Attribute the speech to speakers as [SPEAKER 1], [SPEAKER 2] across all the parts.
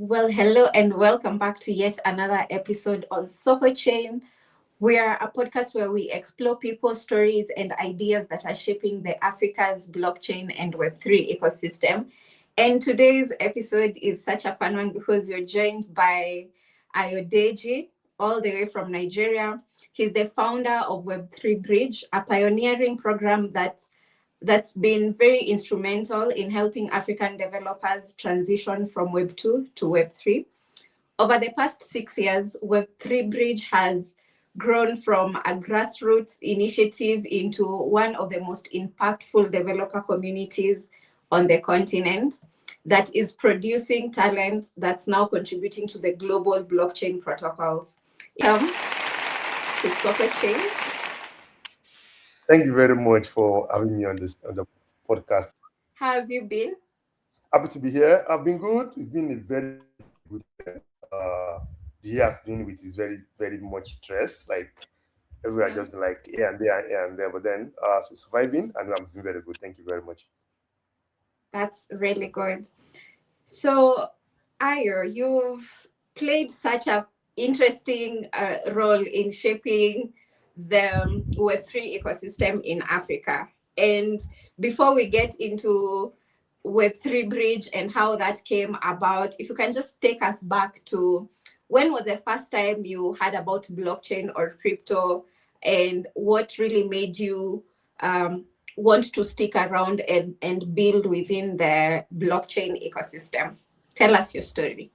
[SPEAKER 1] Well, hello and welcome back to yet another episode on Soko Chain. We are a podcast where we explore people, stories, and ideas that are shaping the Africa's blockchain and Web3 ecosystem. And today's episode is such a fun one because we're joined by Ayodeji, all the way from Nigeria. He's the founder of Web3 Bridge, a pioneering program that's been very instrumental in helping African developers transition from Web 2 to Web 3. Over the past 6 years, Web 3 Bridge has grown from a grassroots initiative into one of the most impactful developer communities on the continent that is producing talent that's now contributing to the global blockchain protocols. Welcome to Soko Chain.
[SPEAKER 2] Thank you very much for having me on the podcast.
[SPEAKER 1] How have you been?
[SPEAKER 2] Happy to be here. I've been good. It's been a very good year. The year has been with is very much stress. Like everywhere just been like here and there, here and there. But then we're surviving and I'm feeling very good. Thank you very much.
[SPEAKER 1] That's really good. So, Ayo, you've played such an interesting role in shaping the Web3 ecosystem in Africa. And before we get into Web3 Bridge and how that came about, if you can just take us back to when was the first time you heard about blockchain or crypto, and what really made you want to stick around and build within the blockchain ecosystem? Tell us your story.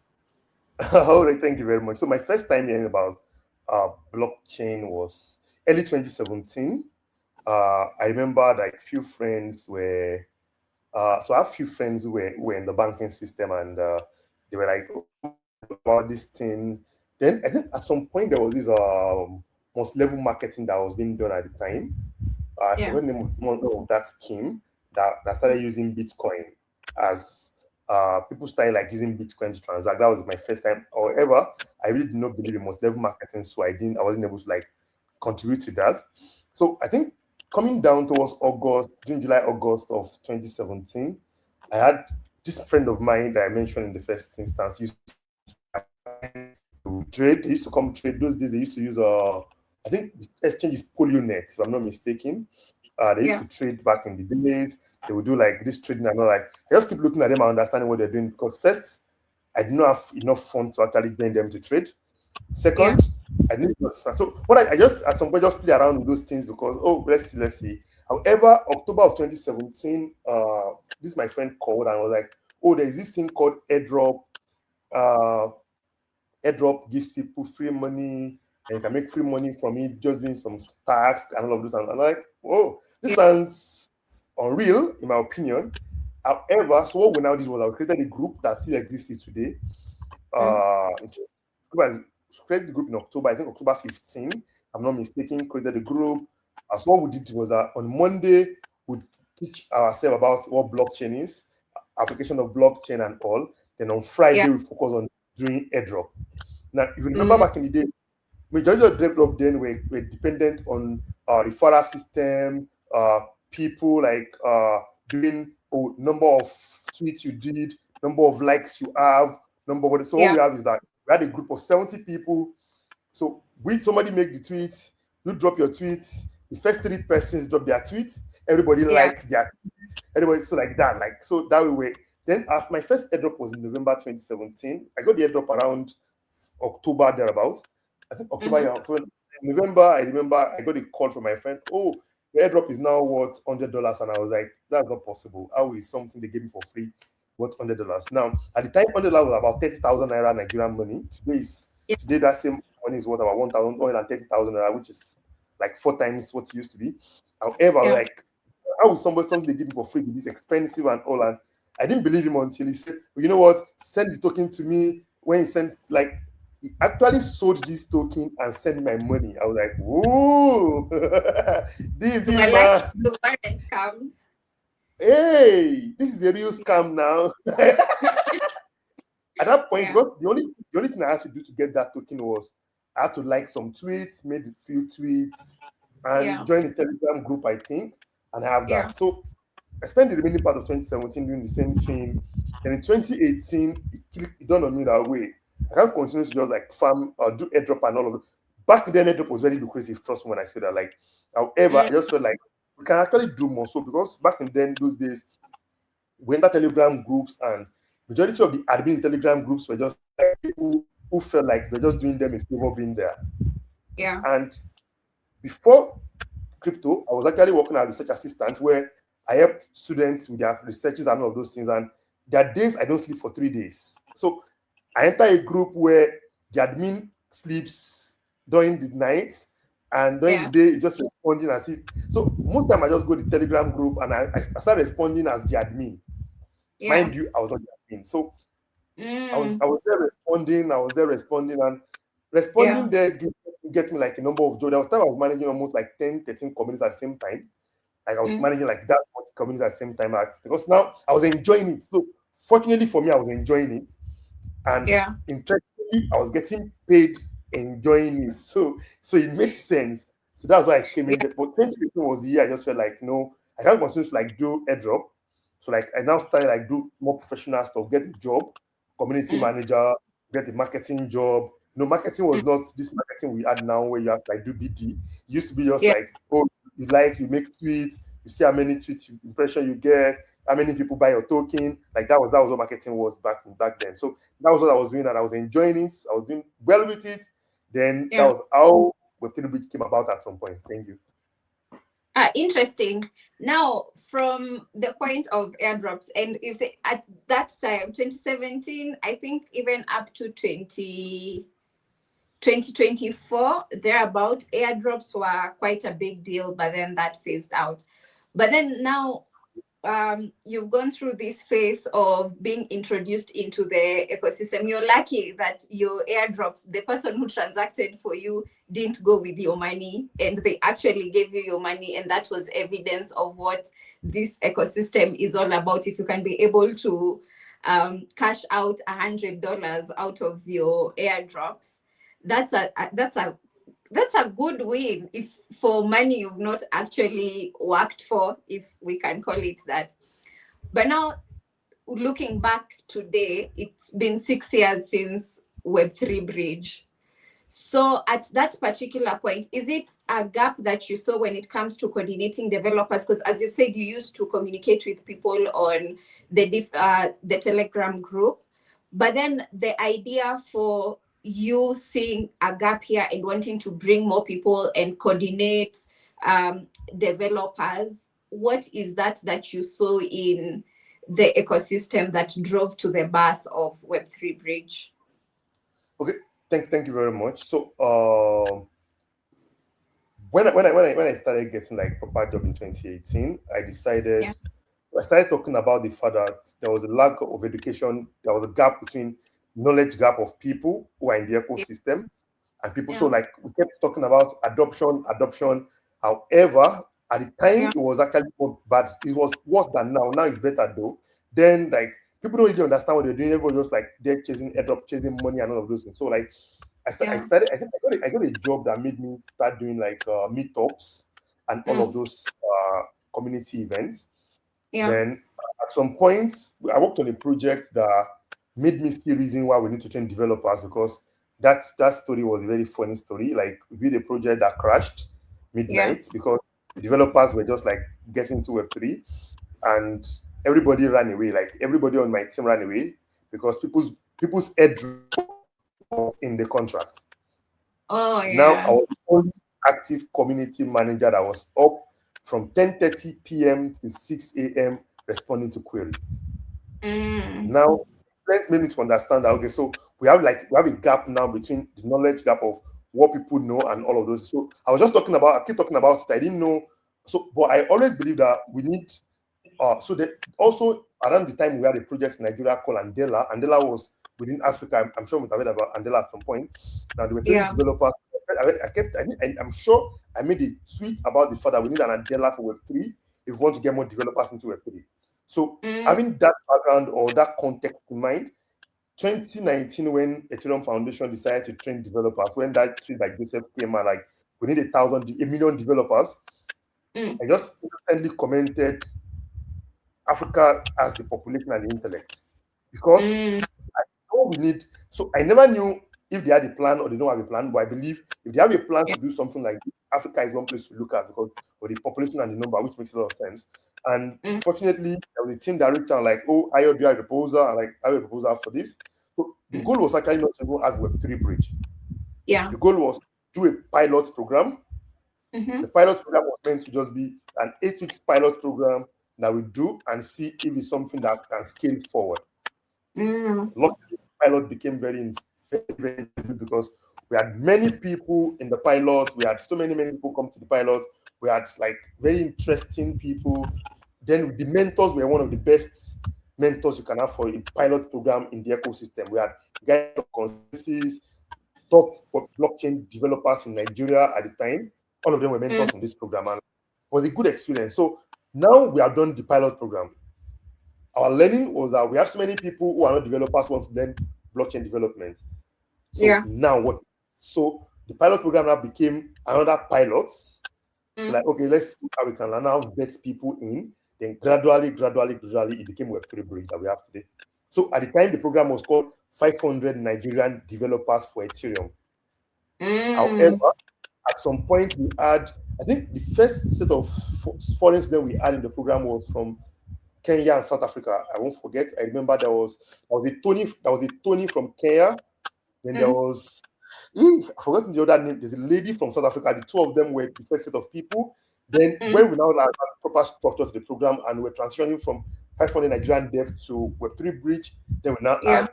[SPEAKER 2] All right, thank you very much. So my first time hearing about blockchain was early 2017. I remember like few friends were so I have few friends who were in the banking system, and they were like, oh, about this thing. Then I think at some point there was this multi-level marketing that was being done at the time. I forgot the name of that scheme that started using Bitcoin as people started like using Bitcoin to transact. That was my first time. However, I really did not believe in multi-level marketing, so I wasn't able to like contribute to that. So I think coming down towards June, July, August of 2017, I had this friend of mine that I mentioned in the first instance used to trade. They used to come trade. Those days they used to use I think the exchange is PolioNet, if I'm not mistaken. They used to trade back in the days. They would do like this trading and all. Like I just keep looking at them and understanding what they're doing, because first, I did not have enough funds to actually join them to trade. Second, I didn't understand. So what I just at some point just play around with those things because let's see. However, October of 2017, this my friend called and was like, oh, there's this thing called airdrop. Airdrop gives people free money, and you can make free money from it just doing some tasks and all of this. And I'm like, whoa, this sounds unreal in my opinion. However, so what we now did was I created a group that still exists today. Created the group in October, I think October 15, I'm not mistaken, created the group. So what we did was that on Monday, we'd teach ourselves about what blockchain is, application of blockchain and all. Then on Friday, we focus on doing airdrop. Now, if you remember back in the day, majority of airdrop then were dependent on referral system, people like doing number of tweets you did, number of likes you have, what we have is that we had a group of 70 people. So somebody make the tweet, you drop your tweets, the first 3 persons drop their tweet, everybody likes their tweet, everybody, so like that. Like so that way. Then after my first airdrop was in November 2017. I got the airdrop around October thereabouts. I think October. November, I remember I got a call from my friend. Oh, the airdrop is now worth $100, and I was like, that's not possible. How is something they gave me for free worth $100? Now, at the time, $100 was about 30,000 naira Nigerian money. Today that same money is worth about 130,000 naira, which is like 4 times what it used to be. However, like, how is something they give me for free be this expensive and all? And I didn't believe him until he said, well, you know what? Send the token to me. When he sent, like, he actually sold this token and sent me my money. I was like, whoa, this is
[SPEAKER 1] like the warrant scam.
[SPEAKER 2] Hey, this is a real scam now. At that point, because the only thing I had to do to get that token was I had to like some tweets, made a few tweets, and join the Telegram group, I think, and have that. So I spent the remaining part of 2017 doing the same thing. Then in 2018, it dawned on me that way I can't continue to just like farm or do airdrop and all of it. Back then, airdrop was very lucrative. Trust me when I say that. Like, however, I
[SPEAKER 1] Mm,
[SPEAKER 2] just felt like we can actually do more. So because back in then those days, we entered Telegram groups and majority of the admin in Telegram groups were just like people who felt like they're just doing them a favor being there.
[SPEAKER 1] yeah,
[SPEAKER 2] And before crypto, I was actually working as a research assistant where I help students with their researches and all of those things. And there are days I don't sleep for 3 days. So I enter a group where the admin sleeps during the night and during the
[SPEAKER 1] yeah,
[SPEAKER 2] day it's just responding as if so most time I just go to the telegram group and I start responding as the admin.
[SPEAKER 1] yeah.
[SPEAKER 2] Mind you, I was not the admin. So
[SPEAKER 1] Mm,
[SPEAKER 2] I was there responding, and
[SPEAKER 1] yeah,
[SPEAKER 2] responding there get me like a number of joy. There was time I was managing almost like 10, 13 communities at the same time. Like I was
[SPEAKER 1] mm,
[SPEAKER 2] managing like that much communities at the same time. Because now I was enjoying it. So fortunately for me, I was enjoying it. And
[SPEAKER 1] yeah,
[SPEAKER 2] interestingly, I was getting paid enjoying it. So it makes sense. So that's why I came in
[SPEAKER 1] yeah,
[SPEAKER 2] there. But 2015 was the year I just felt like no, I can't continue to like do airdrop. So like I now started like do more professional stuff, get a job, community
[SPEAKER 1] mm,
[SPEAKER 2] manager, get a marketing job. Marketing was
[SPEAKER 1] mm,
[SPEAKER 2] not this marketing we had now where you have to like do BD. It used to be just
[SPEAKER 1] yeah,
[SPEAKER 2] like, oh, you make tweets, you see how many impression you get, how many people buy your token. Like that was what marketing was back then. So that was what I was doing, and I was enjoying it. I was doing well with it. Then that
[SPEAKER 1] yeah.
[SPEAKER 2] was how Web3 Bridge came about at some point. Thank you.
[SPEAKER 1] Interesting. Now, from the point of airdrops, and if say at that time, 2017, I think even up to 2024, thereabout, airdrops were quite a big deal, but then that phased out. But then now, you've gone through this phase of being introduced into the ecosystem. You're lucky that your airdrops, the person who transacted for you didn't go with your money and they actually gave you your money. And that was evidence of what this ecosystem is all about. If you can be able to cash out $100 out of your airdrops, that's a good win if for money you've not actually worked for, if we can call it that. But now, looking back today, it's been 6 years since Web3 Bridge. So at that particular point, is it a gap that you saw when it comes to coordinating developers? Because as you said, you used to communicate with people on the Telegram group, but then the idea for you seeing a gap here and wanting to bring more people and coordinate developers, what is that you saw in the ecosystem that drove to the birth of Web3 Bridge?
[SPEAKER 2] Okay, thank you very much. So when I started getting like proper job in 2018,
[SPEAKER 1] Yeah,
[SPEAKER 2] I started talking about the fact that there was a lack of education, there was a gap between knowledge gap of people who are in the
[SPEAKER 1] yeah,
[SPEAKER 2] ecosystem and people. So
[SPEAKER 1] yeah,
[SPEAKER 2] like we kept talking about adoption. However, at the time
[SPEAKER 1] yeah,
[SPEAKER 2] it was actually not bad. It was worse than now. Now it's better though. Then like people don't really understand what they're doing. Everybody just like they're chasing airdrop, chasing money and all of those things. So like I
[SPEAKER 1] yeah,
[SPEAKER 2] started. I think I got a job that made me start doing like meetups and all of
[SPEAKER 1] mm,
[SPEAKER 2] those community events.
[SPEAKER 1] yeah,
[SPEAKER 2] Then at some point, I worked on a project that made me see reason why we need to train developers because that story was a very funny story. Like we built a project that crashed
[SPEAKER 1] yeah.
[SPEAKER 2] midnight because the developers were just like getting into Web3 and everybody ran away. Like everybody on my team ran away because people's airdrop was in the contract.
[SPEAKER 1] Oh,
[SPEAKER 2] Now I
[SPEAKER 1] yeah.
[SPEAKER 2] was the only active community manager that was up from 10:30 p.m. to 6 a.m. responding to queries.
[SPEAKER 1] Mm,
[SPEAKER 2] Now, let's make me to understand that okay, so we have a gap now between the knowledge gap of what people know and all of those. So I keep talking about it. I didn't know. So, but I always believe that we need so that also around the time we had a project in Nigeria called Andela. Andela was within Africa. I'm sure we have heard about Andela at some point. Now they were training
[SPEAKER 1] yeah.
[SPEAKER 2] developers. I'm sure I made a tweet about the fact that we need an Andela for Web3 if we want to get more developers into Web3. So
[SPEAKER 1] Mm,
[SPEAKER 2] having that background or that context in mind, 2019 when Ethereum Foundation decided to train developers, when that tweet by Joseph came out, like we need a million developers,
[SPEAKER 1] mm,
[SPEAKER 2] I just instantly commented Africa has the population and the intellect. because
[SPEAKER 1] Mm.
[SPEAKER 2] what we need. So I never knew if they had a plan or they don't have a plan, but I believe if they have a plan
[SPEAKER 1] Yeah.
[SPEAKER 2] to do something like this, Africa is one place to look at because of the population and the number, which makes a lot of sense. And
[SPEAKER 1] Mm.
[SPEAKER 2] fortunately, there was a team that reached out like, oh, I do a proposal, and like, I have a proposal for this. So the
[SPEAKER 1] Mm.
[SPEAKER 2] goal was actually not to go as Web3 bridge.
[SPEAKER 1] Yeah.
[SPEAKER 2] The goal was to do a pilot program.
[SPEAKER 1] Mm-hmm.
[SPEAKER 2] The pilot program was meant to just be an 8 weeks pilot program that we do and see if it's something that can scale forward.
[SPEAKER 1] Mm.
[SPEAKER 2] Luckily, the pilot became very good because we had many people in the pilot. We had so many people come to the pilot. We had like very interesting people. Then the mentors were one of the best mentors you can have for a pilot program in the ecosystem. We had guys from consensus, top blockchain developers in Nigeria at the time. All of them were
[SPEAKER 1] Mm.
[SPEAKER 2] mentors in this program, and it was a good experience. So now we have done the pilot program. Our learning was that we have so many people who are not developers who want to learn blockchain development. So
[SPEAKER 1] Yeah.
[SPEAKER 2] now what? So the pilot program now became another pilot. So
[SPEAKER 1] Mm.
[SPEAKER 2] like, okay, let's see how we can now vet people in. Then gradually, it became Web3 Bridge that we have today. So at the time, the program was called 500 Nigerian Developers for Ethereum.
[SPEAKER 1] Mm.
[SPEAKER 2] However, at some point we had, I think the first set of foreign students we had in the program was from Kenya and South Africa. I won't forget. I remember there was a Tony from Kenya. Then there
[SPEAKER 1] Mm.
[SPEAKER 2] was I forgot the other name. There's a lady from South Africa. The two of them were the first set of people. Then
[SPEAKER 1] Mm.
[SPEAKER 2] when we now had proper structure to the program and we're transitioning from 500 Nigerian devs to Web3 Bridge, then we now
[SPEAKER 1] Yeah.
[SPEAKER 2] add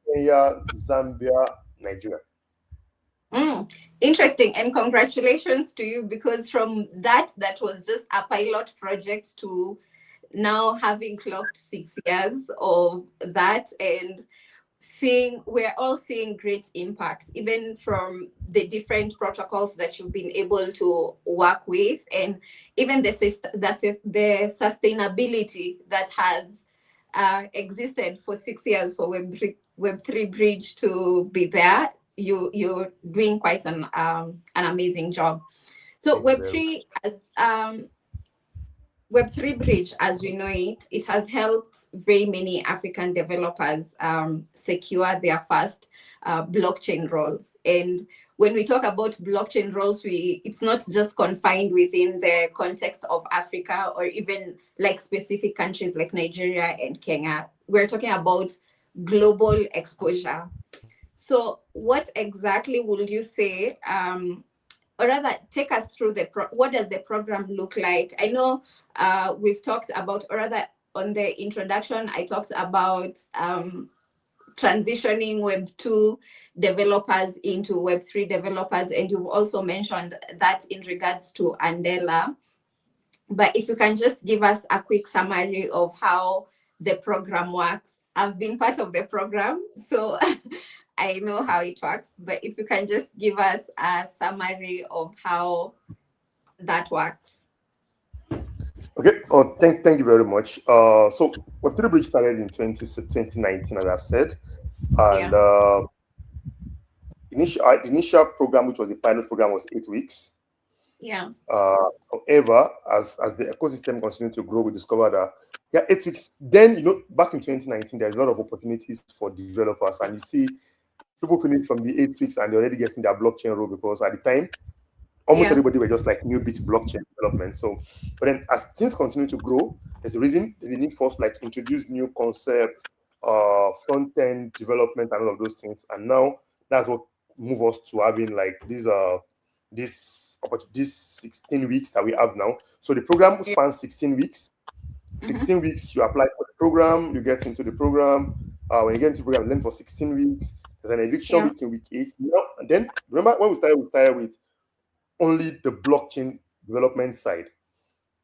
[SPEAKER 2] Kenya, Zambia, Nigeria.
[SPEAKER 1] Mm. Interesting, and congratulations to you, because from that was just a pilot project to now having clocked 6 years of that, and we're all seeing great impact, even from the different protocols that you've been able to work with, and even the sustainability that has existed for 6 years for Web3 Bridge to be there. You're doing quite an amazing job. So
[SPEAKER 2] Thank you very much.
[SPEAKER 1] Web3 Bridge, as we know it, it has helped very many African developers secure their first blockchain roles. And when we talk about blockchain roles, it's not just confined within the context of Africa or even like specific countries like Nigeria and Kenya. We're talking about global exposure. So, what exactly would you say? Or rather, take us through what does the program look like? I know we've talked about, or rather, on the introduction, I talked about transitioning Web2 developers into Web3 developers, and you've also mentioned that in regards to Andela. But if you can just give us a quick summary of how the program works. I've been part of the program, so I know how it works. But if you can just give us a summary of how that works.
[SPEAKER 2] Okay. Oh, thank you very much. So Web3 Bridge started in 2019, as I've said, and
[SPEAKER 1] Yeah,
[SPEAKER 2] the initial program, which was a pilot program, was 8 weeks.
[SPEAKER 1] yeah,
[SPEAKER 2] However, as the ecosystem continued to grow, we discovered that yeah, 8 weeks. Then back in 2019, there's a lot of opportunities for developers, and you see people finish from the 8 weeks and they're already getting their blockchain role because at the time almost
[SPEAKER 1] yeah,
[SPEAKER 2] everybody were just like newbie to blockchain development. So, but then as things continue to grow, there's a need for us to like introduce new concepts, front end development, and all of those things. And now that's what move us to having like these 16 weeks that we have now. So the program
[SPEAKER 1] yeah.
[SPEAKER 2] spans 16 weeks.
[SPEAKER 1] Mm-hmm.
[SPEAKER 2] 16 weeks, you apply for the program, you get into the program. When you get into the program, you learn for 16 weeks. There's an eviction
[SPEAKER 1] Yeah,
[SPEAKER 2] week in week 8. And then remember when we started with only the blockchain development side.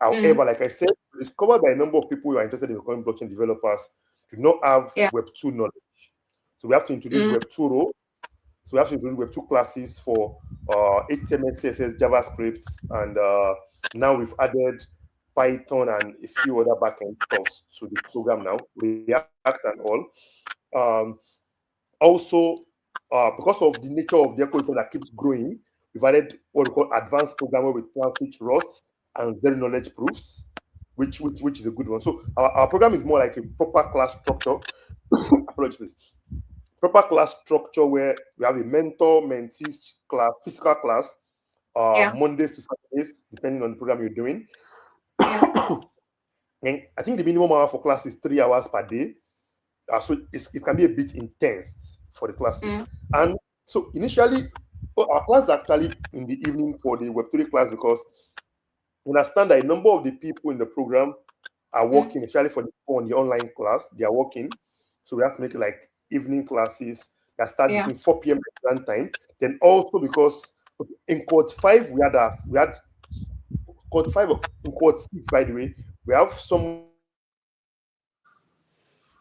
[SPEAKER 1] mm,
[SPEAKER 2] However, like I said, we discovered that a number of people who are interested in becoming blockchain developers do not have
[SPEAKER 1] yeah,
[SPEAKER 2] Web2 knowledge. So we have to introduce
[SPEAKER 1] mm,
[SPEAKER 2] Web2 roles. So we have to introduce Web2 classes for HTML, CSS, JavaScript, and now we've added Python and a few other backend stuffs to the program now, React and all. Um, Also, because of the nature of the ecosystem that keeps growing, we've added what we call advanced programming with teach Rust and zero knowledge proofs, which is a good one. So our program is more like a proper class structure. apologies, please. Proper class structure where we have a mentor mentee class, physical class,
[SPEAKER 1] Yeah.
[SPEAKER 2] Mondays to Saturdays, depending on the program you're doing.
[SPEAKER 1] Yeah.
[SPEAKER 2] And I think the minimum hour for class is 3 hours per day. So it can be a bit intense for the classes.
[SPEAKER 1] Mm.
[SPEAKER 2] And so initially, our class is actually in the evening for the Web3 class because we understand that a number of the people in the program are
[SPEAKER 1] Mm.
[SPEAKER 2] working, especially for the people on the online class, they are working. So we have to make it like evening classes that start
[SPEAKER 1] Yeah.
[SPEAKER 2] between 4 p.m. Nigerian time. Then also because in quad 5, we had quad 5 in quad 6, by the way, we have someone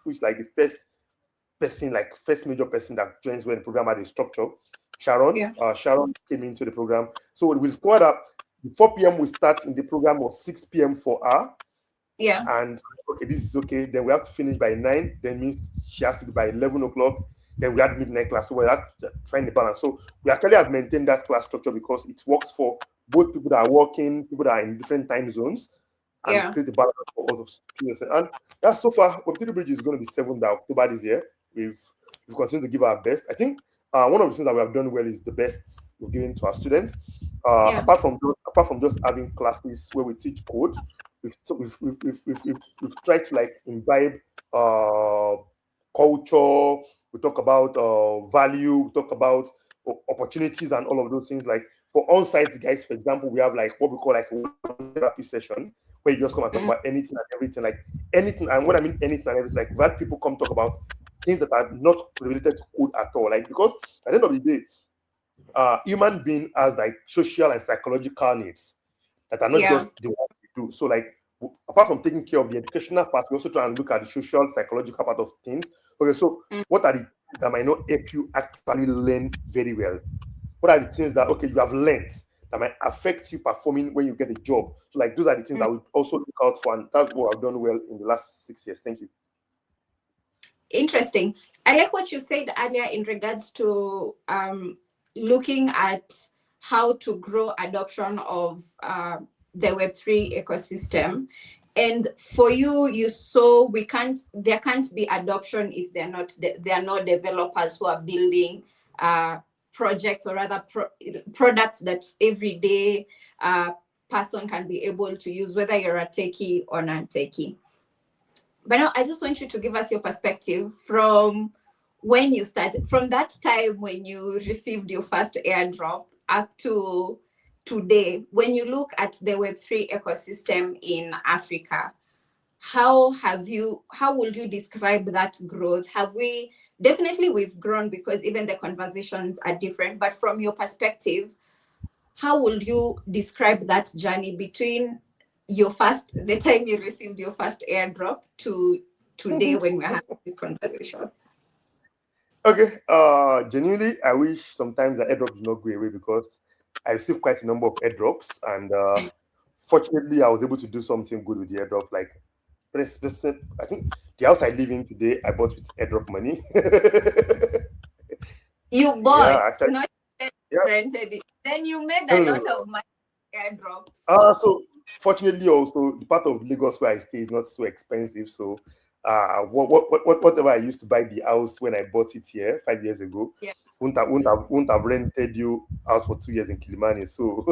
[SPEAKER 2] who is like the first person, like first major person that joins when the program had a structure. Sharon,
[SPEAKER 1] Yeah.
[SPEAKER 2] Sharon came into the program. So we squad up. The 4 p.m. we start in the program or 6 p.m. for her.
[SPEAKER 1] Yeah.
[SPEAKER 2] And okay, this is okay. Then we have to finish by 9. Then means she has to be by 11 o'clock. Then we had midnight class. So we have to find the balance. So we actually have maintained that class structure because it works for both people that are working, people that are in different time zones, and
[SPEAKER 1] Yeah.
[SPEAKER 2] create the balance for all those students. And yeah, so far, Web3 Bridge is going to be 7th October this year. We've continued to give our best. I think one of the things that we have done well is the best we've given to our students.
[SPEAKER 1] Yeah.
[SPEAKER 2] Apart from just having classes where we teach code, we've tried to like imbibe uh, culture. We talk about value. We talk about opportunities and all of those things. Like for on-site guys, for example, we have like what we call like one therapy session where you just come and talk
[SPEAKER 1] Mm.
[SPEAKER 2] about anything and everything, like anything. And when I mean anything and everything, like we've had people come talk about things that are not related to code at all. Like because at the end of the day, human being has like social and psychological needs that are not
[SPEAKER 1] Yeah.
[SPEAKER 2] just the one we do. So like apart from taking care of the educational part, we also try and look at the social psychological part of things. Okay, so
[SPEAKER 1] Mm.
[SPEAKER 2] what are the things that might not help you actually learn very well? What are the things that okay you have learned that might affect you performing when you get a job? So like those are the things
[SPEAKER 1] Mm.
[SPEAKER 2] that we also look out for, and that's what I've done well in the last 6 years. Thank you.
[SPEAKER 1] Interesting. I like what you said earlier in regards to looking at how to grow adoption of the Web3 ecosystem. And for you, you saw there can't be adoption if there are no developers who are building projects, or rather products that everyday person can be able to use, whether you're a techie or non-techie. But now I just want you to give us your perspective from when you started, from that time when you received your first airdrop up to today. When you look at the Web3 ecosystem in Africa, how would you describe that growth? Definitely we've grown because even the conversations are different, but from your perspective, how would you describe that journey between the time you received your first airdrop to today when we're having this conversation?
[SPEAKER 2] Okay. Genuinely, I wish sometimes the airdrop did not go away because I received quite a number of airdrops, and fortunately, I was able to do something good with the airdrop. Like, I think the house I live in today, I bought with airdrop money.
[SPEAKER 1] You
[SPEAKER 2] Yeah,
[SPEAKER 1] bought,
[SPEAKER 2] actually,
[SPEAKER 1] not
[SPEAKER 2] yeah.
[SPEAKER 1] rented it. Then you made
[SPEAKER 2] No,
[SPEAKER 1] a
[SPEAKER 2] no, no,
[SPEAKER 1] lot
[SPEAKER 2] no.
[SPEAKER 1] of money airdrops.
[SPEAKER 2] So fortunately, also the part of Lagos where I stay is not so expensive. So, whatever I used to buy the house when I bought it here 5 years ago,
[SPEAKER 1] Yeah.
[SPEAKER 2] wouldn't have rented you house for 2 years in Kilimani. So,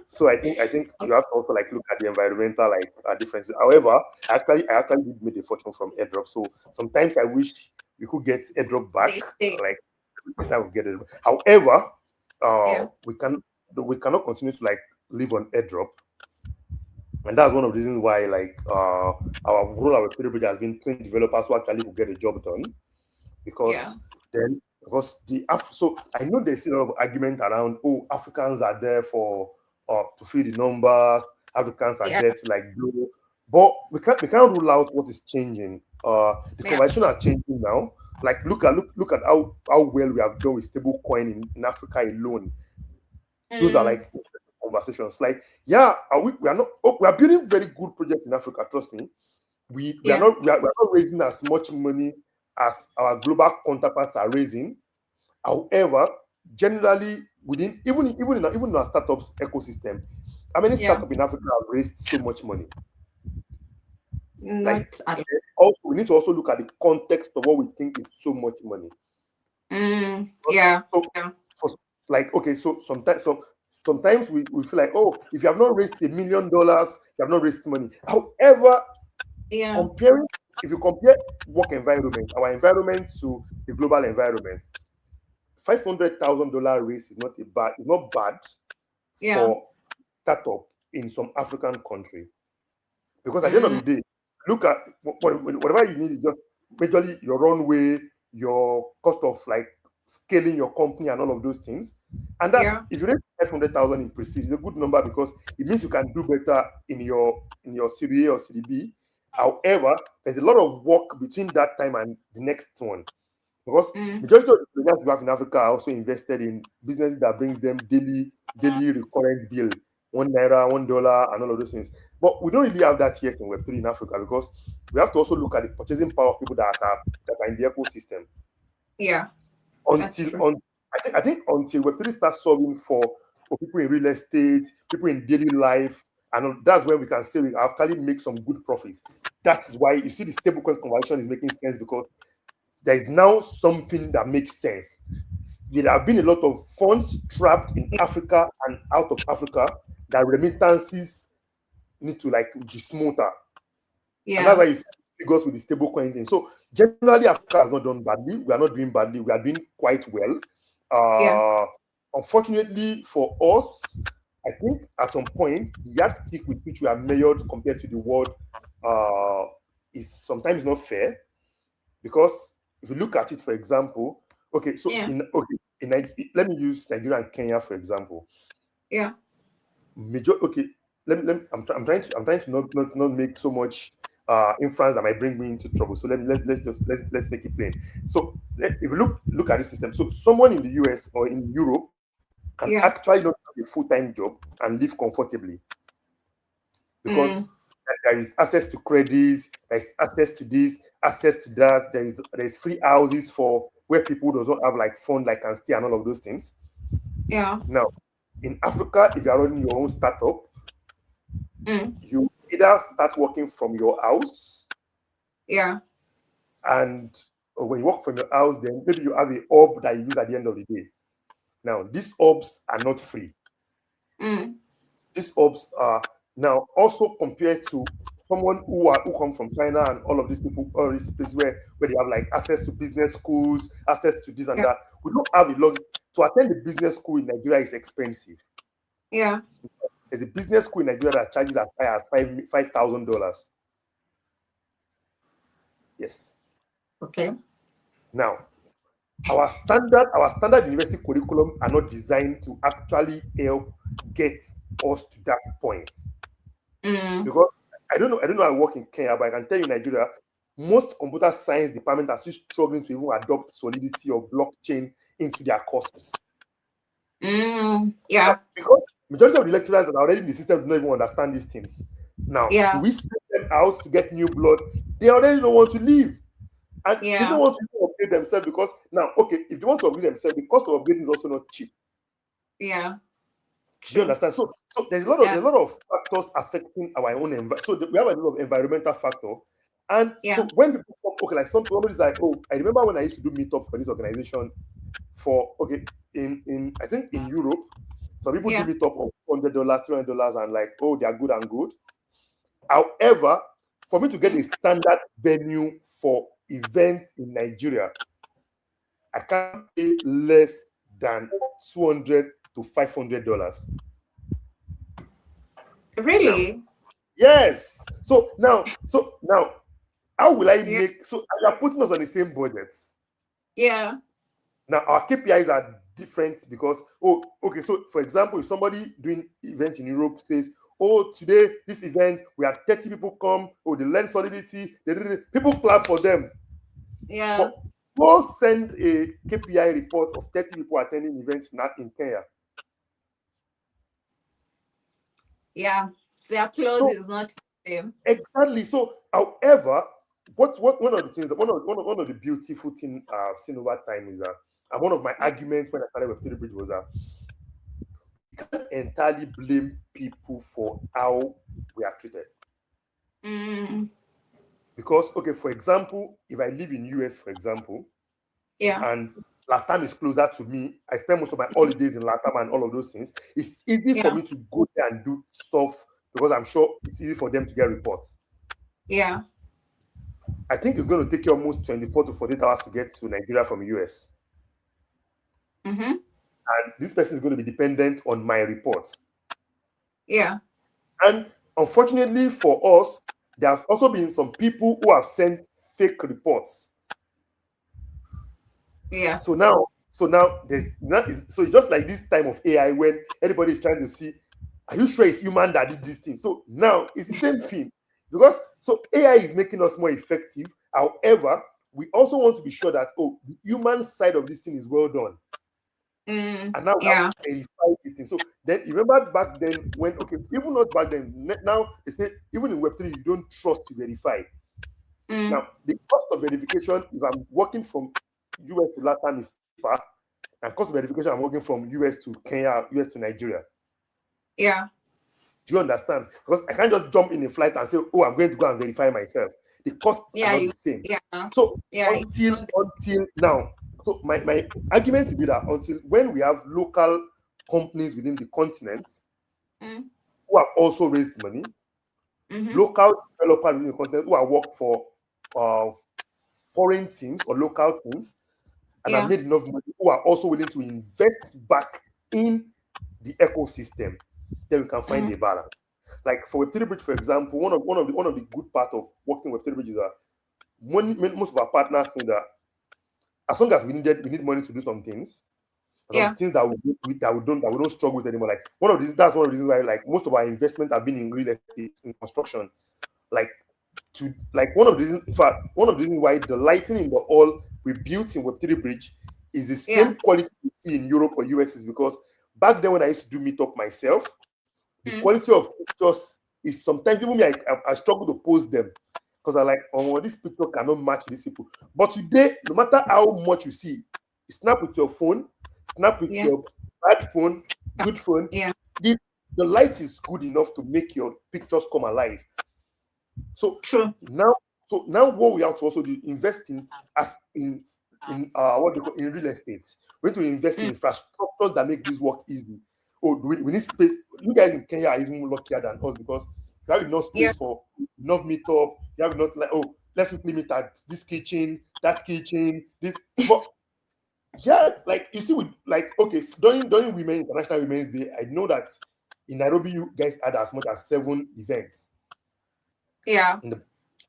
[SPEAKER 2] so I think you have to also like look at the environmental like differences. However, I actually did make a fortune from airdrop. So sometimes I wish we could get airdrop back,
[SPEAKER 1] They say,
[SPEAKER 2] like that we get it. However,
[SPEAKER 1] yeah,
[SPEAKER 2] we cannot continue to like live on airdrop, and that's one of the reasons why like our role our Bridge has been trained developers who actually will get the job done
[SPEAKER 1] yeah,
[SPEAKER 2] because then because so I know there's a lot of argument around Africans are there for to fill the numbers, Africans are
[SPEAKER 1] yeah,
[SPEAKER 2] there to like do, but we can't rule out what is changing. The
[SPEAKER 1] yeah.
[SPEAKER 2] conversation are changing now. Like look at how well we have done with stable coin in Africa alone. Those are
[SPEAKER 1] Mm,
[SPEAKER 2] like conversations. Like, yeah, we are not we are building very good projects in Africa, trust me. We are
[SPEAKER 1] yeah,
[SPEAKER 2] not we are not raising as much money as our global counterparts are raising. However, generally within even in our startups ecosystem, how many
[SPEAKER 1] yeah.
[SPEAKER 2] startups in Africa have raised so much money? Like,
[SPEAKER 1] Not at all.
[SPEAKER 2] also, we need to also look at the context of what we think is so much money.
[SPEAKER 1] Yeah.
[SPEAKER 2] So,
[SPEAKER 1] Yeah.
[SPEAKER 2] for, like, okay, so sometimes we feel like, oh, if you have not raised $1 million, you have not raised money. However,
[SPEAKER 1] Yeah.
[SPEAKER 2] comparing, if you compare work environment, our environment to the global environment, $500,000 raise is not bad
[SPEAKER 1] Yeah.
[SPEAKER 2] for startup in some African country. Because at the end of
[SPEAKER 1] Mm,
[SPEAKER 2] the day, look at whatever you need is just majorly your runway, your cost of like scaling your company and all of those things. And that's
[SPEAKER 1] yeah.
[SPEAKER 2] if you raise 500,000 in prestige, it's a good number because it means you can do better in your Series A or Series B. However, there's a lot of work between that time and the next one. Because
[SPEAKER 1] Mm,
[SPEAKER 2] majority of the billionaires we have in Africa are also invested in businesses that brings them daily recurrent bill, $1, $1, and all of those things. But we don't really have that yet in Web3 in Africa because we have to also look at the purchasing power of people that are in the ecosystem.
[SPEAKER 1] yeah. That's
[SPEAKER 2] Until
[SPEAKER 1] true.
[SPEAKER 2] on I think until Web3 starts solving for people in real estate, people in daily life, and that's where we can say we actually make some good profits. That is why you see the stablecoin conversion is making sense because there is now something that makes sense. There have been a lot of funds trapped in Africa and out of Africa that remittances need to like be smoother. And that's
[SPEAKER 1] Yeah.
[SPEAKER 2] why you see figures with the stable coin thing. So generally, Africa has not done badly. We are not doing badly. We are doing quite well.
[SPEAKER 1] Yeah.
[SPEAKER 2] Unfortunately for us, I think at some point the yardstick with which we are measured compared to the world uh, is sometimes not fair because if you look at it, for example, okay, so
[SPEAKER 1] Yeah.
[SPEAKER 2] let me use Nigeria and Kenya for example.
[SPEAKER 1] Yeah.
[SPEAKER 2] Okay, I'm trying to not make so much inference that might bring me into trouble. So let's make it plain. So if you look at this system, so someone in the US or in Europe can
[SPEAKER 1] Yeah.
[SPEAKER 2] actually not have a full-time job and live comfortably because
[SPEAKER 1] Mm,
[SPEAKER 2] there is access to credits, there is access to this, access to that. There is free houses for where people does not have like fund like can stay and all of those things.
[SPEAKER 1] yeah.
[SPEAKER 2] Now, in Africa, if you are running your own startup,
[SPEAKER 1] Mm,
[SPEAKER 2] you either start working from your house
[SPEAKER 1] yeah.
[SPEAKER 2] and when you work from your house, then maybe you have a hub that you use at the end of the day. Now, these hubs are not free.
[SPEAKER 1] Mm,
[SPEAKER 2] These hubs are now also compared to someone who come from China and all of these people, all these places where they have like access to business schools, access to this and
[SPEAKER 1] yeah.
[SPEAKER 2] that. We don't have a lot to attend the business school in Nigeria is expensive.
[SPEAKER 1] Yeah.
[SPEAKER 2] There's a business school in Nigeria that charges as high as $5,000. Yes.
[SPEAKER 1] Okay.
[SPEAKER 2] Now, our standard university curriculum are not designed to actually help get us to that point
[SPEAKER 1] Mm,
[SPEAKER 2] because I don't know I work in Kenya, but I can tell you in Nigeria, most computer science departments are still struggling to even adopt solidity or blockchain into their courses. Now,
[SPEAKER 1] yeah.
[SPEAKER 2] because majority of the lecturers that are already in the system do not even understand these things. Now, do
[SPEAKER 1] Yeah.
[SPEAKER 2] we send them out to get new blood? They already don't want to leave. And they don't
[SPEAKER 1] Yeah.
[SPEAKER 2] want to upgrade themselves because now, okay, if they want to upgrade themselves, the cost of upgrading is also not cheap.
[SPEAKER 1] Yeah.
[SPEAKER 2] Do you
[SPEAKER 1] True.
[SPEAKER 2] understand? So
[SPEAKER 1] Yeah.
[SPEAKER 2] there's a lot of factors affecting our own environment. So we have a lot of environmental factor. And
[SPEAKER 1] Yeah.
[SPEAKER 2] so when people come, okay, like somebody's like, oh, I remember when I used to do meetup for this organization for okay, in I think in Europe, some people do
[SPEAKER 1] Yeah.
[SPEAKER 2] meetup of $100, $200, and like, oh, they are good and good. However, for me to get a
[SPEAKER 1] Mm,
[SPEAKER 2] standard venue for events in Nigeria, I can't pay less than $200 to $500. Now,
[SPEAKER 1] really?
[SPEAKER 2] yes. So now, how will I
[SPEAKER 1] Yeah.
[SPEAKER 2] make? So you are putting us on the same budgets.
[SPEAKER 1] Yeah.
[SPEAKER 2] Now our KPIs are different because oh, okay. So for example, if somebody doing event in Europe says, oh, today this event we had 30 people come. Oh, they learn solidity. People clap for them.
[SPEAKER 1] Yeah.
[SPEAKER 2] But go send a KPI report of 30 people attending events not in Kenya.
[SPEAKER 1] Yeah. The applause
[SPEAKER 2] So
[SPEAKER 1] is not the same.
[SPEAKER 2] exactly. So, however, what one of the things one of the beautiful things I've seen over time is that, and one of my
[SPEAKER 1] Yeah.
[SPEAKER 2] arguments when I started with 3 Bridge was that we can't entirely blame people for how we are treated.
[SPEAKER 1] Mm,
[SPEAKER 2] Because, okay, for example, if I live in US, for example,
[SPEAKER 1] Yeah.
[SPEAKER 2] and Latam is closer to me, I spend most of my holidays in Latam and all of those things. It's easy for
[SPEAKER 1] Yeah.
[SPEAKER 2] me to go there and do stuff because I'm sure it's easy for them to get reports.
[SPEAKER 1] Yeah.
[SPEAKER 2] I think it's going to take you almost 24 to 48 hours to get to Nigeria from US.
[SPEAKER 1] Mm-hmm.
[SPEAKER 2] And this person is going to be dependent on my report.
[SPEAKER 1] Yeah.
[SPEAKER 2] And unfortunately for us, there have also been some people who have sent fake reports.
[SPEAKER 1] Yeah.
[SPEAKER 2] So now so it's just like this time of AI when everybody is trying to see, are you sure it's human that did this thing? So now it's the same thing because so AI is making us more effective. However, we also want to be sure that the human side of this thing is well done. And now we have
[SPEAKER 1] Yeah.
[SPEAKER 2] to verify this thing. So then you remember back then when even not back then, now they say even in Web3 you don't trust to verify. Now the cost of verification, if I'm working from US to Latam, is cheaper, and cost of verification I'm working from US to Kenya, US to Nigeria.
[SPEAKER 1] Yeah.
[SPEAKER 2] Do you understand? Because I can't just jump in a flight and say, oh, I'm going to go and verify myself. The costs are
[SPEAKER 1] Yeah.
[SPEAKER 2] not the same.
[SPEAKER 1] Yeah.
[SPEAKER 2] So
[SPEAKER 1] Yeah.
[SPEAKER 2] until now, so my argument will be that until when we have local companies within the continent who have also raised money, local developers within the continent who have worked for foreign teams or local teams and have
[SPEAKER 1] Yeah.
[SPEAKER 2] made enough money, who are also willing to invest back in the ecosystem, then we can find a balance. Like for Web3 Bridge, for example, one of the good part of working with Web3 Bridge is that most of our partners know that as long as we need money to do some things, some
[SPEAKER 1] Yeah.
[SPEAKER 2] things that we don't struggle with anymore. Like that's one of the reasons why like most of our investment have been in real estate, in construction. Like one of the reasons, in fact, one of the reasons why the lighting in the hall we built in Web3 Bridge is the
[SPEAKER 1] Yeah.
[SPEAKER 2] same quality you see in Europe or US is because back then when I used to do meetup myself, the quality of pictures is sometimes even me, I struggle to post them because I like, oh, this picture cannot match these people. But today, no matter how much you see, you snap with your phone, snap with
[SPEAKER 1] Yeah.
[SPEAKER 2] your bad phone, good phone,
[SPEAKER 1] Yeah.
[SPEAKER 2] the, the light is good enough to make your pictures come alive. So
[SPEAKER 1] True.
[SPEAKER 2] now what we have to also do, invest in what they call in real estate. We need to invest in infrastructures that make this work easy. Oh, we need space. You guys in Kenya are even luckier than us because you have enough
[SPEAKER 1] Yeah.
[SPEAKER 2] space for enough meetup. You have enough let's quickly meet at this kitchen, that kitchen, this. But yeah, like you see, with like okay, during International Women's Day, I know that in Nairobi you guys had as much as 7 events.
[SPEAKER 1] Yeah.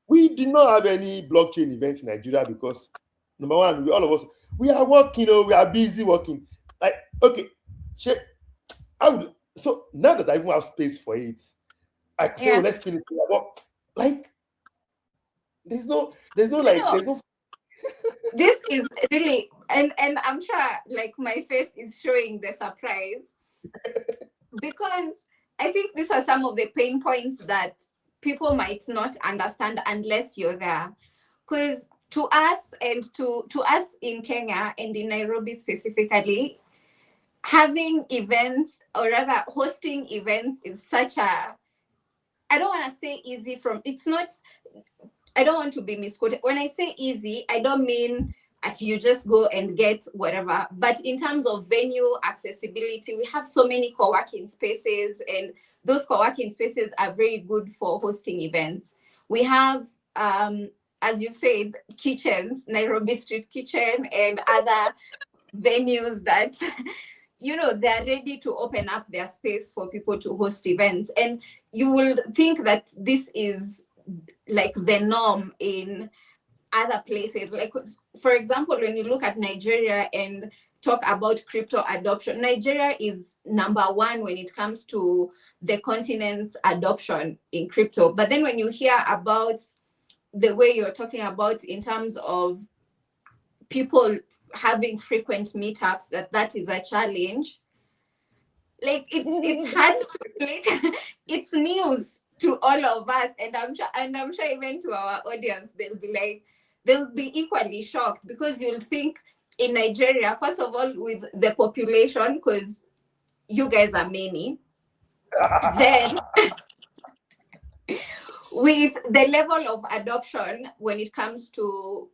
[SPEAKER 2] We did not have any blockchain events in Nigeria because number one, all of us we are working, we are busy working. Like, okay, so now that I even have space for it, I could say,
[SPEAKER 1] Yeah.
[SPEAKER 2] let's finish it. But like, there's no
[SPEAKER 1] You
[SPEAKER 2] like,
[SPEAKER 1] know,
[SPEAKER 2] there's no.
[SPEAKER 1] this is really, and I'm sure like my face is showing the surprise because I think these are some of the pain points that people might not understand unless you're there. Because to us and to us in Kenya and in Nairobi specifically, having events or rather hosting events is such a, I don't want to say easy from, it's not, I don't want to be misquoted. When I say easy, I don't mean that you just go and get whatever. But in terms of venue accessibility, we have so many co-working spaces, and those co-working spaces are very good for hosting events. We have, as you said, kitchens, Nairobi Street Kitchen, and other venues that they're ready to open up their space for people to host events. And you will think that this is like the norm in other places. Like, for example, when you look at Nigeria and talk about crypto adoption, Nigeria is number one when it comes to the continent's adoption in crypto. But then when you hear about the way you're talking about in terms of people having frequent meetups, that is a challenge. Like it's hard to like it's news to all of us, and I'm sure even to our audience they'll be equally shocked because you'll think in Nigeria, first of all, with the population, because you guys are many, then with the level of adoption when it comes to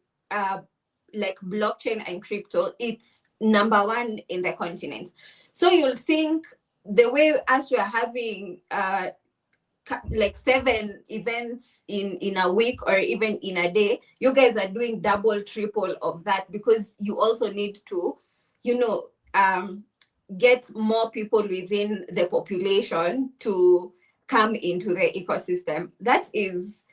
[SPEAKER 1] like blockchain and crypto, it's number one in the continent. So you'll think the way as we're having like 7 events in a week or even in a day, you guys are doing double, triple of that, because you also need to, you know, get more people within the population to come into the ecosystem. That is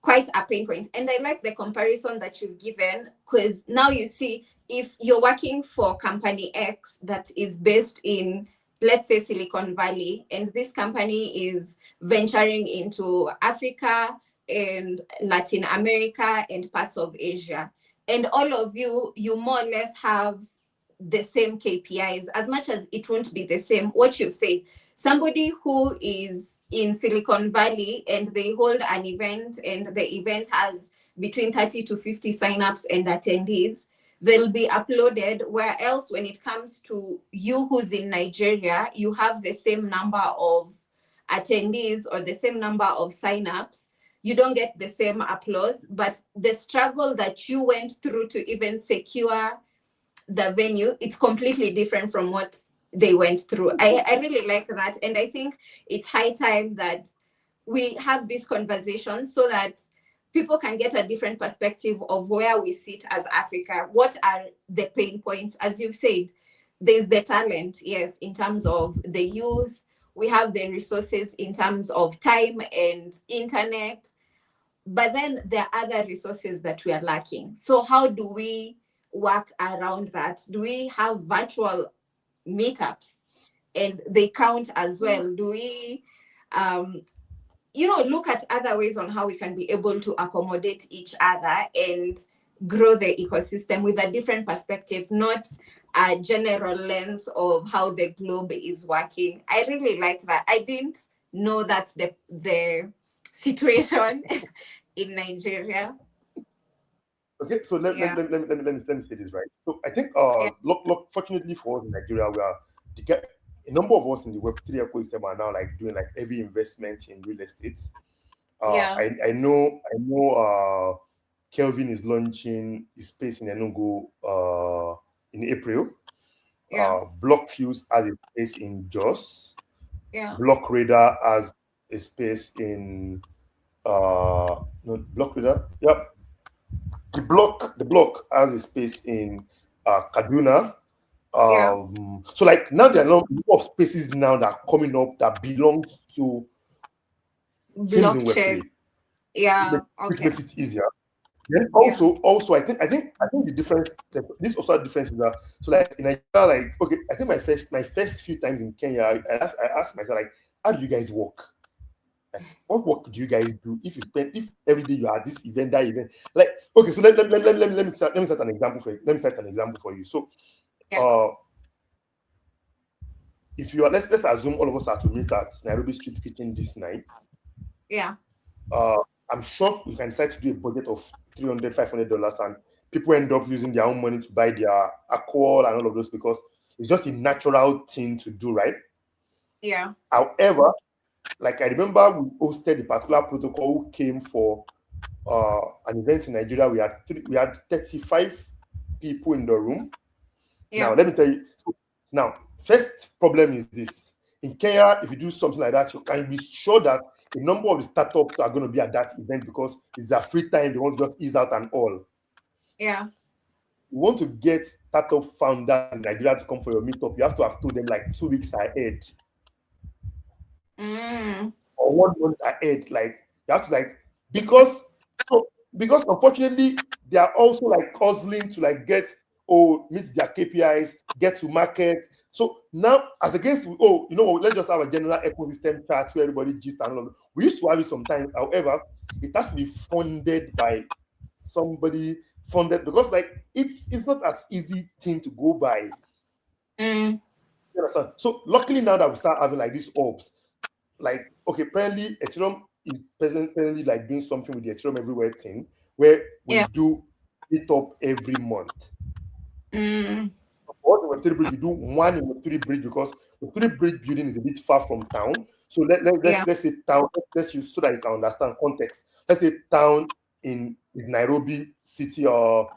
[SPEAKER 1] quite a pain point. And I like the comparison that you've given, because now you see, if you're working for company X that is based in, let's say, Silicon Valley, and this company is venturing into Africa and Latin America and parts of Asia, and all of you more or less have the same KPIs, as much as it won't be the same. What you've said, somebody who is in Silicon Valley and they hold an event and the event has between 30 to 50 signups and attendees, they'll be uploaded. Where else, when it comes to you who's in Nigeria, you have the same number of attendees or the same number of signups, you don't get the same applause. But the struggle that you went through to even secure the venue, it's completely different from what they went through. I really like that. And I think it's high time that we have this conversation so that people can get a different perspective of where we sit as Africa. What are the pain points? As you've said, there's the talent, yes, in terms of the youth. We have the resources in terms of time and internet. But then there are other resources that we are lacking. So how do we work around that? Do we have virtual meetups and they count as well? Do we look at other ways on how we can be able to accommodate each other and grow the ecosystem with a different perspective, not a general lens of how the globe is working? I really like that. I didn't know that's the situation in Nigeria.
[SPEAKER 2] Okay, so let me say this right. So I think fortunately for us in Nigeria, we are a number of us in the Web3 ecosystem are now like doing like heavy investment in real estate. I know Kelvin is launching his space in Enugu in April. Blockfuse has a space in Jos. Block Radar has a space in Block Radar. Yep. The block has a space in Kaduna. So like now there are a number of spaces now that are coming up that belongs to things in Web3. Which makes it easier. Then also I think the difference, this also difference is that, so like in Nigeria, like okay, I think my first few times in Kenya, I asked myself like, how do you guys work? Like, what work do you guys do if every day you are this event, that event? Like, okay, so let me set an example for you. Let me set an example for you. So if you are, let's assume all of us are to meet at Nairobi Street Kitchen this night. I'm sure you can decide to do a budget of $300, $500, and people end up using their own money to buy their alcohol and all of those, because it's just a natural thing to do, right? However, like I remember we hosted a particular protocol who came for an event in Nigeria. We had 35 people in the room. Now let me tell you. So, now, first problem is this: in Kenya, if you do something like that, you can be sure that a number of the startups are going to be at that event because it's their free time. They want to just ease out and all. We want to get startup founders in Nigeria to come for your meetup. You have to have told them like 2 weeks ahead. Or 1 month ahead. Like you have to like, because unfortunately they are also like hustling to like meet their KPIs, get to market. So now, as against let's just have a general ecosystem chart where everybody gist and all of that. We used to have it sometimes. However, it has to be funded by somebody, because like it's not as easy thing to go by. You understand? So luckily now that we start having like these orbs, like okay, apparently Ethereum is presently like doing something with the Ethereum Everywhere thing, where we do it up every month. What the Web3 bridge, we do one in Web3 bridge because the Web3 bridge building is a bit far from town. So let's say town. Let's use so that you can understand context. Let's say town is Nairobi city, or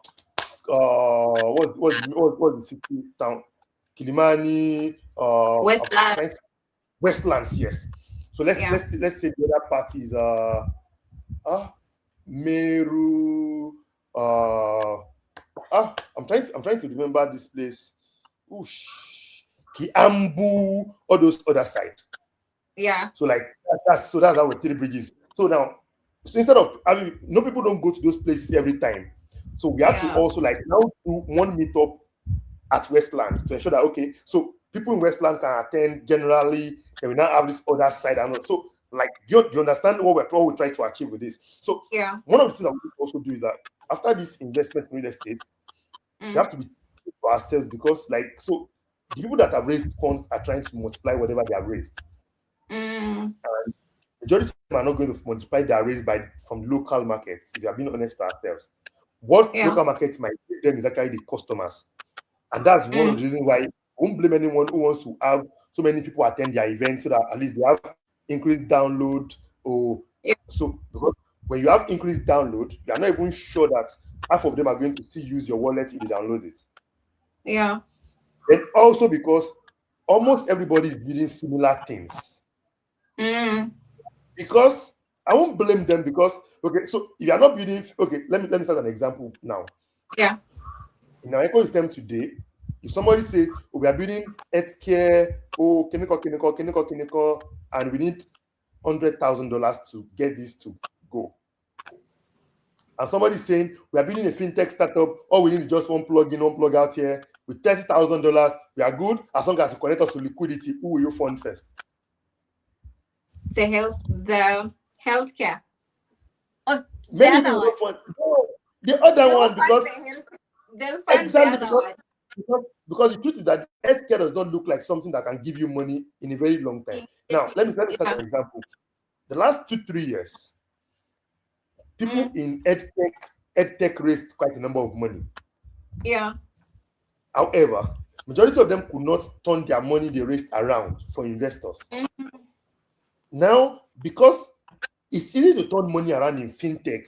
[SPEAKER 2] what's the city town? Kilimani,
[SPEAKER 1] Westland.
[SPEAKER 2] Westlands, yes. So let's
[SPEAKER 1] Yeah.
[SPEAKER 2] let's say the other part is Meru, I'm trying to remember this place. Oosh, Kiambu, all those other side.
[SPEAKER 1] Yeah.
[SPEAKER 2] So like that's our three bridges. So now, so instead of having, no, people don't go to those places every time. So we have to
[SPEAKER 1] Yeah.
[SPEAKER 2] also like now do one meetup at Westland to ensure that, okay, so people in Westland can attend generally, and we now have this other side. And so, like, do you understand what we try to achieve with this? So,
[SPEAKER 1] Yeah.
[SPEAKER 2] one of the things that we also do is that after this investment in real estate, we have to be true to ourselves, because, like, so the people that have raised funds are trying to multiply whatever they have raised.
[SPEAKER 1] Mm.
[SPEAKER 2] And majority of them are not going to multiply their raise from local markets, if you are being honest to ourselves. What
[SPEAKER 1] Yeah.
[SPEAKER 2] local markets might give them is actually the customers. And that's one of the reasons why I won't blame anyone who wants to have so many people attend their event, so that at least they have increased download. Or
[SPEAKER 1] Yeah.
[SPEAKER 2] so, because when you have increased download, you are not even sure that half of them are going to still use your wallet if they download it.
[SPEAKER 1] Yeah.
[SPEAKER 2] And also because almost everybody is building similar things.
[SPEAKER 1] Mm.
[SPEAKER 2] Because I won't blame them, because okay, so if you are not building, okay, let me start an example now.
[SPEAKER 1] Yeah.
[SPEAKER 2] In our ecosystem today, if somebody says, oh, we are building healthcare, clinical, and we need $100,000 to get this to go. And somebody is saying, we are building a fintech startup, all we need is just one plug in, one plug out here, with $30,000, we are good, as long as you connect us to liquidity. Who will you fund first?
[SPEAKER 1] The healthcare. Oh, the
[SPEAKER 2] Many
[SPEAKER 1] other
[SPEAKER 2] people
[SPEAKER 1] one.
[SPEAKER 2] will fund the other
[SPEAKER 1] They
[SPEAKER 2] one,
[SPEAKER 1] will fund
[SPEAKER 2] because
[SPEAKER 1] they'll fund the
[SPEAKER 2] exactly,
[SPEAKER 1] other one.
[SPEAKER 2] because the truth is that healthcare does not look like something that can give you money in a very long time. Now, let me start
[SPEAKER 1] Yeah.
[SPEAKER 2] an example. The last 2-3 years, people in edtech raised quite a number of money.
[SPEAKER 1] Yeah.
[SPEAKER 2] However, majority of them could not turn their money they raised around for investors. Now, because it's easy to turn money around in fintech,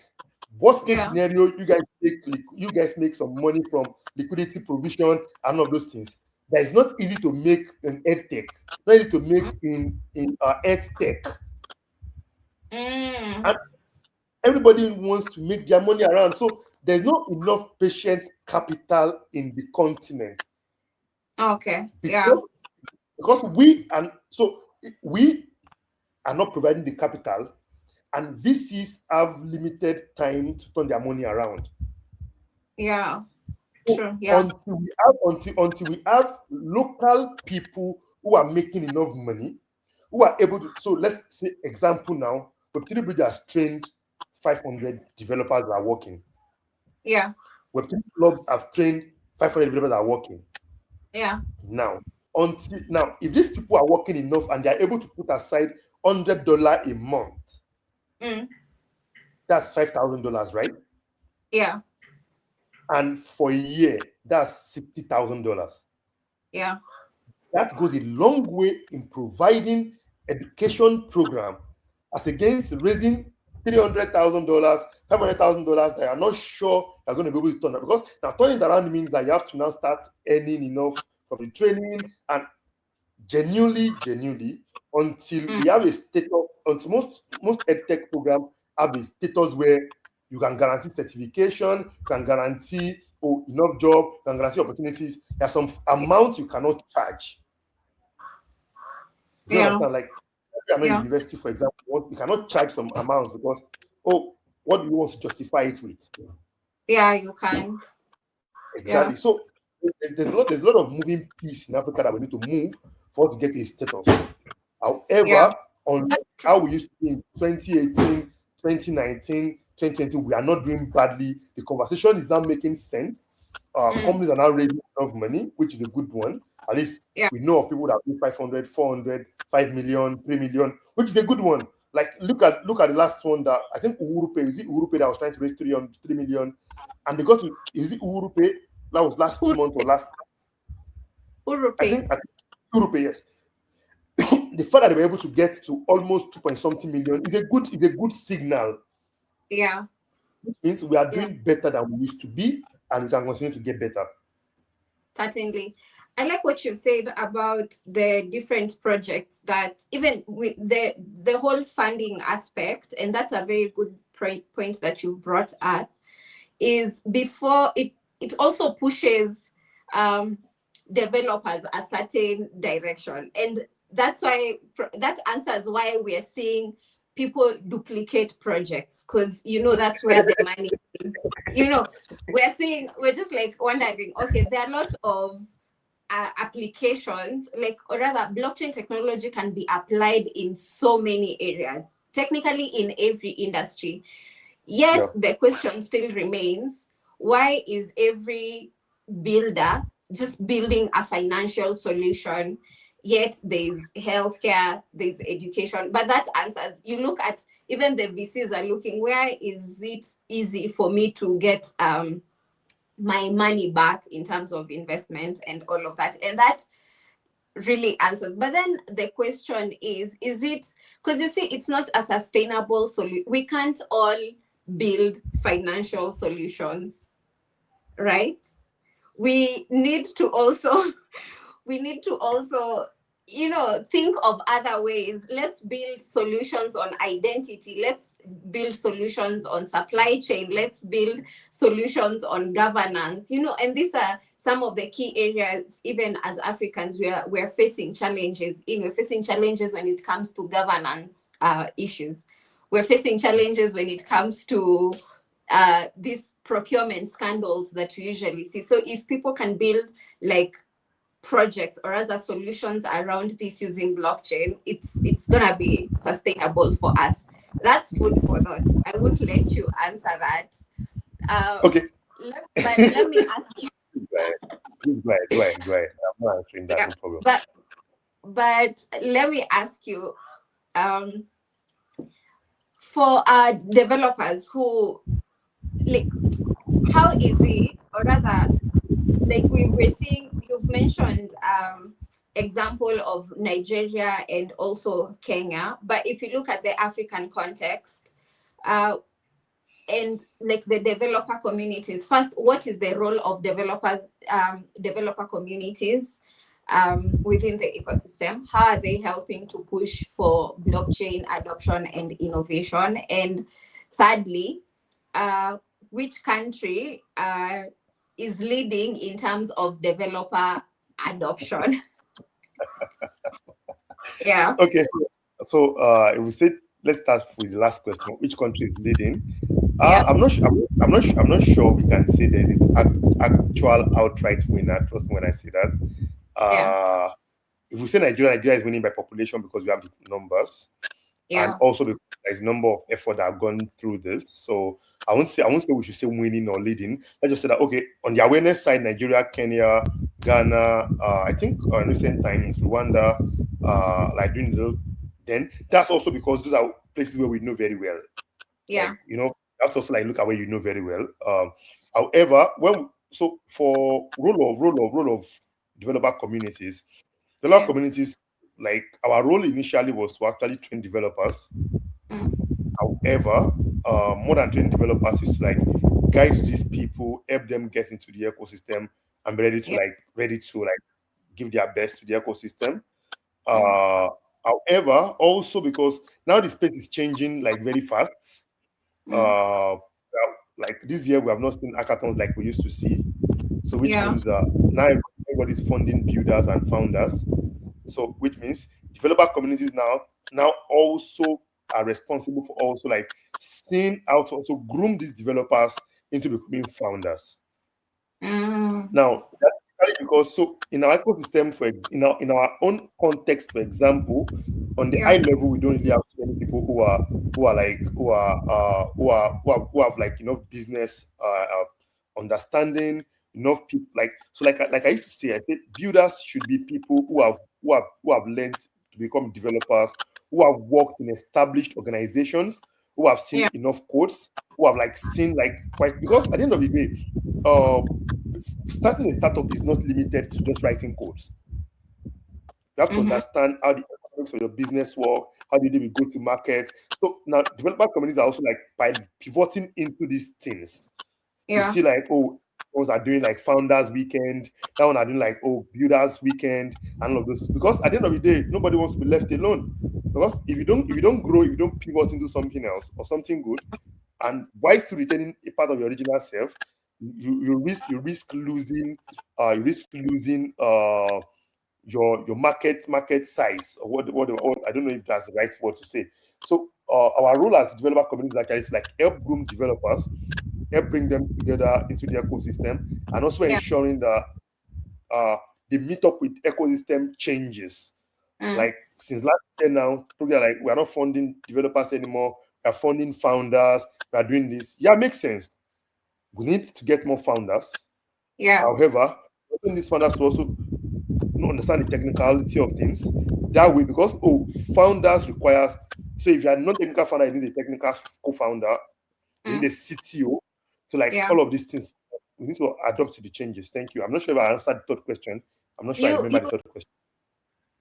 [SPEAKER 2] worst case scenario, you guys make some money from liquidity provision and all of those things. That is not easy to make in edtech, not easy to make in edtech. And everybody wants to make their money around. So there's not enough patient capital in the continent.
[SPEAKER 1] Okay. Yeah.
[SPEAKER 2] Because we are not providing the capital, and VCs have limited time to turn their money around.
[SPEAKER 1] Yeah.
[SPEAKER 2] So
[SPEAKER 1] True. Yeah.
[SPEAKER 2] until we have local people who are making enough money, who are able to. So let's say example now, Web3 Bridge has trained 500 developers that are working.
[SPEAKER 1] Yeah.
[SPEAKER 2] Web3 clubs have trained 500 developers that are working.
[SPEAKER 1] Yeah.
[SPEAKER 2] Now, if these people are working enough and they are able to put aside $100 a month, that's $5,000, right?
[SPEAKER 1] Yeah.
[SPEAKER 2] And for a year, that's $60,000.
[SPEAKER 1] Yeah.
[SPEAKER 2] That goes a long way in providing education program, as against raising $300,000, $500,000 that are not sure you're going to be able to turn around. Because now turning it around means that you have to now start earning enough from the training, and genuinely, until we have a status, until most edtech programs have a status where you can guarantee certification, you can guarantee enough job, you can guarantee opportunities. There are some amounts you cannot charge. Do you understand? Like, I'm in university, for example, you cannot charge some amounts because, what do you want to justify it with?
[SPEAKER 1] Yeah, you can't.
[SPEAKER 2] Exactly.
[SPEAKER 1] Yeah.
[SPEAKER 2] So there's a lot of moving pieces in Africa that we need to move for us to get to a status. However, on how we used to be in 2018, 2019, 2020, we are not doing badly. The conversation is now making sense. Companies are now raising enough money, which is a good one. At least we know of people that do 500, 400, 5 million, 3 million, which is a good one. Like, look at the last one that I think is it Uhuru Pay that was trying to raise 3 million, and they got to, is it Uhuru Pay? That was last 2 months or last.
[SPEAKER 1] Uhuru
[SPEAKER 2] I
[SPEAKER 1] Pay.
[SPEAKER 2] think Uhuru Pay, yes. the fact that they were able to get to almost 2 point something million is a good signal.
[SPEAKER 1] Yeah.
[SPEAKER 2] It means we are
[SPEAKER 1] Yeah.
[SPEAKER 2] doing better than we used to be, and we can continue to get better.
[SPEAKER 1] Certainly. I like what you've said about the different projects that even with the whole funding aspect, and that's a very good point that you brought up, is before it also pushes developers a certain direction. And that's why that answers why we are seeing people duplicate projects, because that's where the money is. We're just like wondering, okay, there are a lot of applications, like, or rather, blockchain technology can be applied in so many areas, technically in every industry. Yet the question still remains, why is every builder just building a financial solution? Yet there's healthcare, there's education, but that answers. You look at, even the VCs are looking, where is it easy for me to get my money back in terms of investment and all of that? And that really answers. But then the question is it, because you see, it's not a sustainable solution. We can't all build financial solutions, right? We need to also think of other ways. Let's build solutions on identity. Let's build solutions on supply chain. Let's build solutions on governance. And these are some of the key areas. Even as Africans, we're facing challenges. We're facing challenges when it comes to governance issues. We're facing challenges when it comes to these procurement scandals that we usually see. So if people can build like projects or other solutions around this using blockchain, it's gonna be sustainable for us. That's food for thought. I won't let you answer that.
[SPEAKER 2] Okay.
[SPEAKER 1] But let me ask you.
[SPEAKER 2] Go ahead. I'm not answering that,
[SPEAKER 1] Yeah,
[SPEAKER 2] no problem.
[SPEAKER 1] but let me ask you, for developers who, like, how is it, or rather, like we're seeing, you've mentioned example of Nigeria and also Kenya, but if you look at the African context, and like the developer communities, first, what is the role of developer communities within the ecosystem? How are they helping to push for blockchain adoption and innovation? And thirdly, which country is leading in terms of developer adoption? Yeah.
[SPEAKER 2] Okay, so if we say, let's start with the last question. Which country is leading?
[SPEAKER 1] Yeah.
[SPEAKER 2] I'm not sure. I'm not sure we can say there's an actual outright winner. Trust me when I say that.
[SPEAKER 1] Yeah.
[SPEAKER 2] If we say Nigeria is winning by population because we have the numbers, and
[SPEAKER 1] Yeah.
[SPEAKER 2] also because there's a number of effort that have gone through this. So I won't say we should say winning or leading. Let's just say that, okay, on the awareness side, Nigeria, Kenya, Ghana, I think in recent times Rwanda, like doing the, then that's also because those are places where we know very well.
[SPEAKER 1] Yeah.
[SPEAKER 2] Like, that's also like look at where you know very well. However, so for role of developer communities,
[SPEAKER 1] Yeah.
[SPEAKER 2] like our role initially was to actually train developers.
[SPEAKER 1] Mm.
[SPEAKER 2] However, more than training developers is to like guide these people, help them get into the ecosystem and be ready to like give their best to the ecosystem. However, also because now the space is changing like very fast. Well, like this year we have not seen hackathons like we used to see. So which
[SPEAKER 1] Yeah.
[SPEAKER 2] means that now everybody's funding builders and founders. So which means developer communities now also are responsible for also like seeing how to also groom these developers into becoming founders. Now that's because so in our ecosystem, in our own context, for example, on the high level, we don't really have so many people who have like enough business understanding, enough people like I used to say, I said builders should be people who have learned to become developers, who have worked in established organizations, who have seen enough codes, who have like seen like quite, because at the end of the day, starting a startup is not limited to just writing codes. You have to understand how the economics economics of your business work? How do you deal with go-to-market? So now developer communities are also like by pivoting into these things. You
[SPEAKER 1] Yeah.
[SPEAKER 2] see like, oh, those are doing like founders weekend, that one are doing like, oh, builders weekend, and all of those. Because at the end of the day, nobody wants to be left alone. Because if you don't grow, if you don't pivot into something else or something good, and while still retaining a part of your original self, you risk losing your market size, or what I don't know if that's the right word to say. So our role as developer communities actually is like help groom developers, help bring them together into the ecosystem, and also
[SPEAKER 1] Yeah.
[SPEAKER 2] ensuring that they meet up with ecosystem changes.
[SPEAKER 1] Mm.
[SPEAKER 2] Like since last year now, probably like we are not funding developers anymore. We are funding founders. We are doing this. Yeah, makes sense. We need to get more founders.
[SPEAKER 1] Yeah.
[SPEAKER 2] However, helping these founders to also understand the technicality of things that way, because founders requires, so if you are not technical founder, you need a technical co-founder, you need
[SPEAKER 1] Mm.
[SPEAKER 2] a CTO. So like
[SPEAKER 1] Yeah.
[SPEAKER 2] all of these things, we need to adapt to the changes. Thank you. I'm not sure if I answered the third question. I'm not sure I
[SPEAKER 1] You
[SPEAKER 2] remember the third question.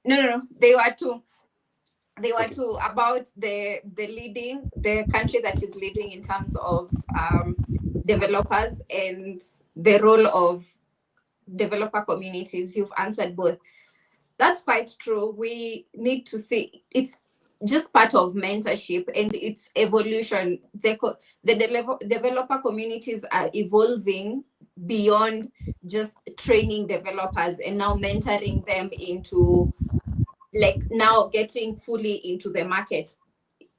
[SPEAKER 1] no, they were
[SPEAKER 2] Okay.
[SPEAKER 1] two about the country that is leading in terms of developers and the role of developer communities. You've answered both. That's quite true. We need to see it's just part of mentorship and its evolution. The developer communities are evolving beyond just training developers and now mentoring them into, like, now getting fully into the market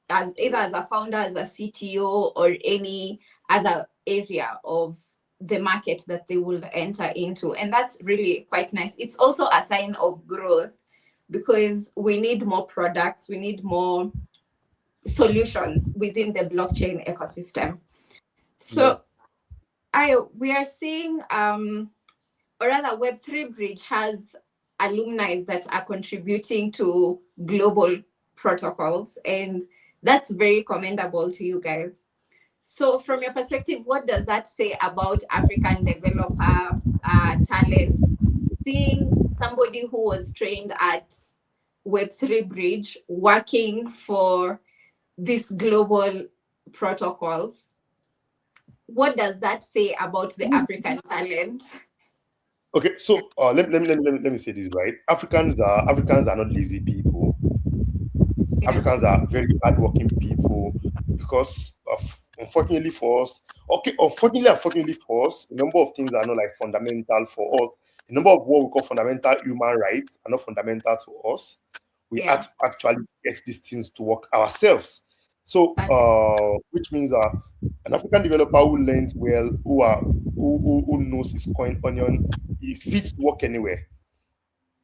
[SPEAKER 1] as either as a founder, as a CTO, or any other area of the market that they will enter into. And that's really quite nice. It's also a sign of growth because we need more products, we need more solutions within the blockchain ecosystem.
[SPEAKER 2] Yeah.
[SPEAKER 1] So we are seeing or rather Web3 Bridge has alumni that are contributing to global protocols, and that's very commendable to you guys. So from your perspective, what does that say about African developer talent? Seeing somebody who was trained at Web3 Bridge working for these global protocols, what does that say about the African talent?
[SPEAKER 2] Okay. So let me say this right. Africans are not lazy people.
[SPEAKER 1] Yeah,
[SPEAKER 2] Africans are very hardworking people because of, unfortunately for us, okay, unfortunately for us, a number of things are not like fundamental for us. A number of what we call fundamental human rights are not fundamental to us. We
[SPEAKER 1] yeah,
[SPEAKER 2] have to actually get these things to work ourselves. So,
[SPEAKER 1] that's it.
[SPEAKER 2] which means an African developer who learns well, who knows his coin onion, is fit to work anywhere,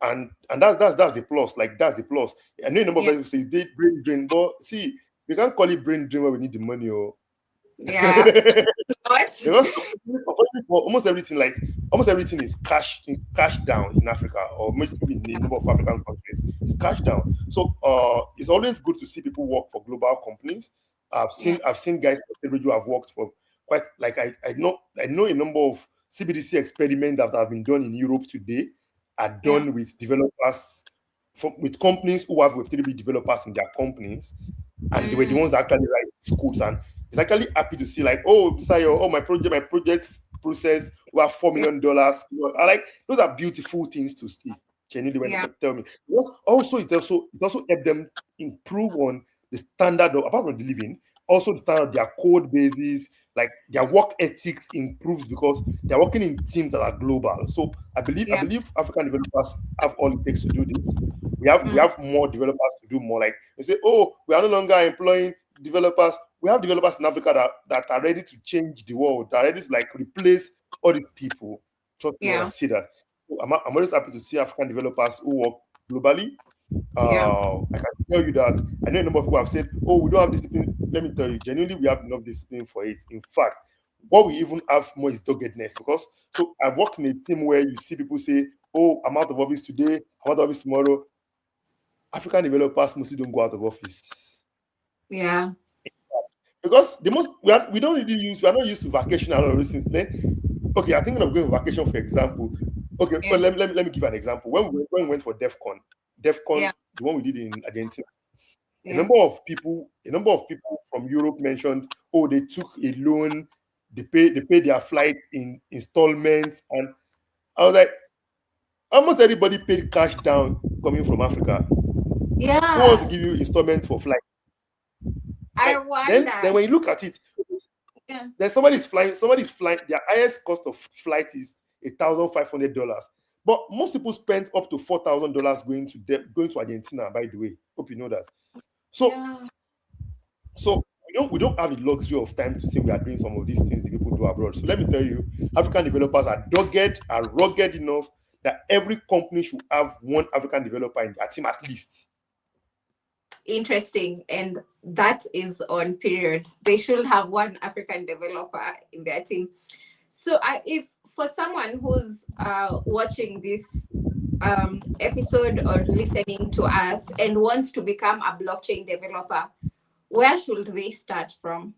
[SPEAKER 2] and that's the plus. Like that's the plus. I know a number of
[SPEAKER 1] Yeah,
[SPEAKER 2] people say they brain drain, but see, we can't call it brain drain when we need the money. Oh.
[SPEAKER 1] yeah. What?
[SPEAKER 2] Because unfortunately for almost everything is cash down in Africa, or mostly in a number of African countries. It's cash down. So it's always good to see people work for global companies.
[SPEAKER 1] Yeah,
[SPEAKER 2] I've seen guys who have worked for quite like I know a number of CBDC experiments that have been done in Europe today are
[SPEAKER 1] yeah,
[SPEAKER 2] done with developers with companies who have Web3 developers in their companies, and they were the
[SPEAKER 1] mm,
[SPEAKER 2] ones that actually write schools. And it's actually happy to see like, oh, Sayo, oh, my project processed over
[SPEAKER 1] yeah,
[SPEAKER 2] $4 million. I like those are beautiful things to see. Genuinely, when
[SPEAKER 1] yeah,
[SPEAKER 2] they tell me, because also it also help them improve on the standard of, apart from the living, also the standard of their code bases, like their work ethics improves because they're working in teams that are global. So I
[SPEAKER 1] yeah,
[SPEAKER 2] believe African developers have all it takes to do this. We have more developers to do more. Like they say, oh, we are no longer employing developers. We have developers in Africa that are ready to change the world, that are ready to like replace all these people. Trust me when I
[SPEAKER 1] yeah,
[SPEAKER 2] see that. So I'm always happy to see African developers who work globally.
[SPEAKER 1] yeah,
[SPEAKER 2] I can tell you that I know a number of people have said, "Oh, we don't have discipline." Let me tell you, genuinely, we have enough discipline for it. In fact, what we even have more is doggedness. Because so I've worked in a team where you see people say, "Oh, I'm out of office today. I'm out of office tomorrow." African developers mostly don't go out of office
[SPEAKER 1] yeah,
[SPEAKER 2] because we don't really use we are not used to vacation and all of those things. Then, okay, I'm thinking of going on vacation for example. Okay,
[SPEAKER 1] yeah,
[SPEAKER 2] well let me give an example. When we went for DEF CON, DEFCON,
[SPEAKER 1] Yeah.
[SPEAKER 2] the one we did in Argentina. A
[SPEAKER 1] Yeah.
[SPEAKER 2] number of people, from Europe mentioned, oh, they took a loan, they paid their flights in installments, and I was like, almost everybody paid cash down coming from Africa. Who wants to
[SPEAKER 1] Yeah.
[SPEAKER 2] give you installment for flight?
[SPEAKER 1] I
[SPEAKER 2] Like then
[SPEAKER 1] wonder.
[SPEAKER 2] when you look at it,
[SPEAKER 1] Yeah.
[SPEAKER 2] then somebody's flying. Their highest cost of flight is $1,500. But most people spend up to $4,000 going to Argentina. By the way, hope you know that. So
[SPEAKER 1] Yeah.
[SPEAKER 2] so we don't have the luxury of time to say we are doing some of these things the people do abroad. So let me tell you, African developers are dogged, are rugged enough that every company should have one African developer in their team at least.
[SPEAKER 1] Interesting. And that is on period. They should have one African developer in their team. So if for someone who's watching this episode or listening to us and wants to become a blockchain developer, where should they start from?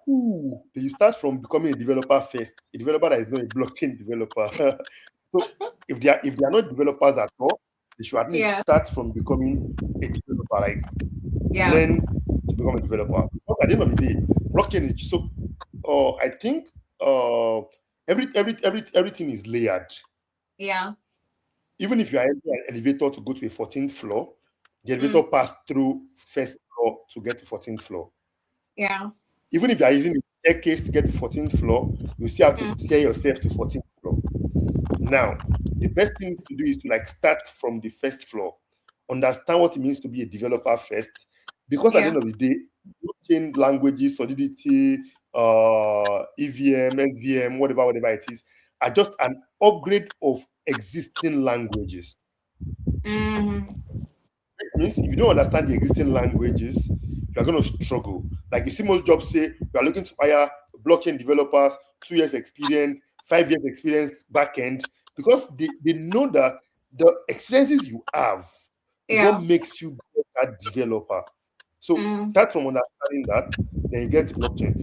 [SPEAKER 2] Ooh, you start from becoming a developer first, a developer that is not a blockchain developer. So if they are not developers at all, they should at least
[SPEAKER 1] Yeah.
[SPEAKER 2] start from becoming a developer, like
[SPEAKER 1] Yeah.
[SPEAKER 2] learn to become a developer. Because at the end of the day, blockchain is so. I think everything is layered.
[SPEAKER 1] Yeah.
[SPEAKER 2] Even if you are entering an elevator to go to a 14th floor, the elevator
[SPEAKER 1] Mm.
[SPEAKER 2] passed through first floor to get to 14th floor.
[SPEAKER 1] Yeah.
[SPEAKER 2] Even if you are using a staircase to get to 14th floor, you still have to
[SPEAKER 1] Mm.
[SPEAKER 2] stair yourself to 14th floor. Now, the best thing to do is to like start from the first floor, understand what it means to be a developer first, because at the
[SPEAKER 1] Yeah.
[SPEAKER 2] end of the day, blockchain languages, Solidity, EVM, SVM, whatever it is, are just an upgrade of existing languages.
[SPEAKER 1] Mm.
[SPEAKER 2] Means if you don't understand the existing languages, you are going to struggle. Like you see, most jobs say you are looking to hire blockchain developers, 2 years experience, 5 years experience back end, because they know that the experiences you have is what
[SPEAKER 1] Yeah.
[SPEAKER 2] makes you a developer. So
[SPEAKER 1] Mm.
[SPEAKER 2] start from understanding that, then you get to blockchain.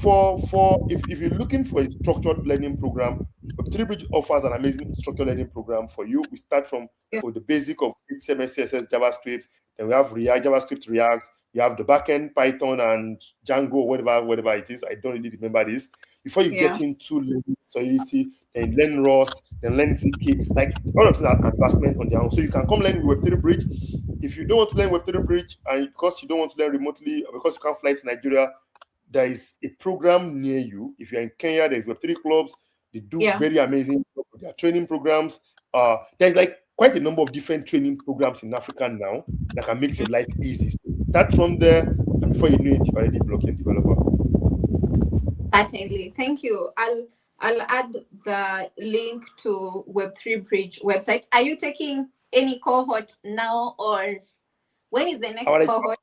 [SPEAKER 2] For if you're looking for a structured learning program, Web3 Bridge offers an amazing structured learning program for you. We start from
[SPEAKER 1] Yeah.
[SPEAKER 2] with the basic of HTML, CSS, JavaScript. Then we have React, JavaScript, React. You have the backend, Python and Django, whatever it is. I don't really remember this. Before you
[SPEAKER 1] Yeah.
[SPEAKER 2] get into learning Solidity, then learn Rust, then learn CK. Like all of these are advancement on their own. So you can come learn Web3 Bridge. If you don't want to learn Web3 Bridge and because you don't want to learn remotely or because you can't fly to Nigeria, there is a program near you. If you're in Kenya, there's Web3 clubs. They do
[SPEAKER 1] Yeah.
[SPEAKER 2] very amazing work with their training programs. There's like quite a number of different training programs in Africa now that can make your life easy. So start from there, and before you know it, you're already a blockchain developer.
[SPEAKER 1] Certainly. Thank you. I'll add the link to Web3 Bridge website. Are you taking any cohort now, or when is the next
[SPEAKER 2] Our
[SPEAKER 1] cohort?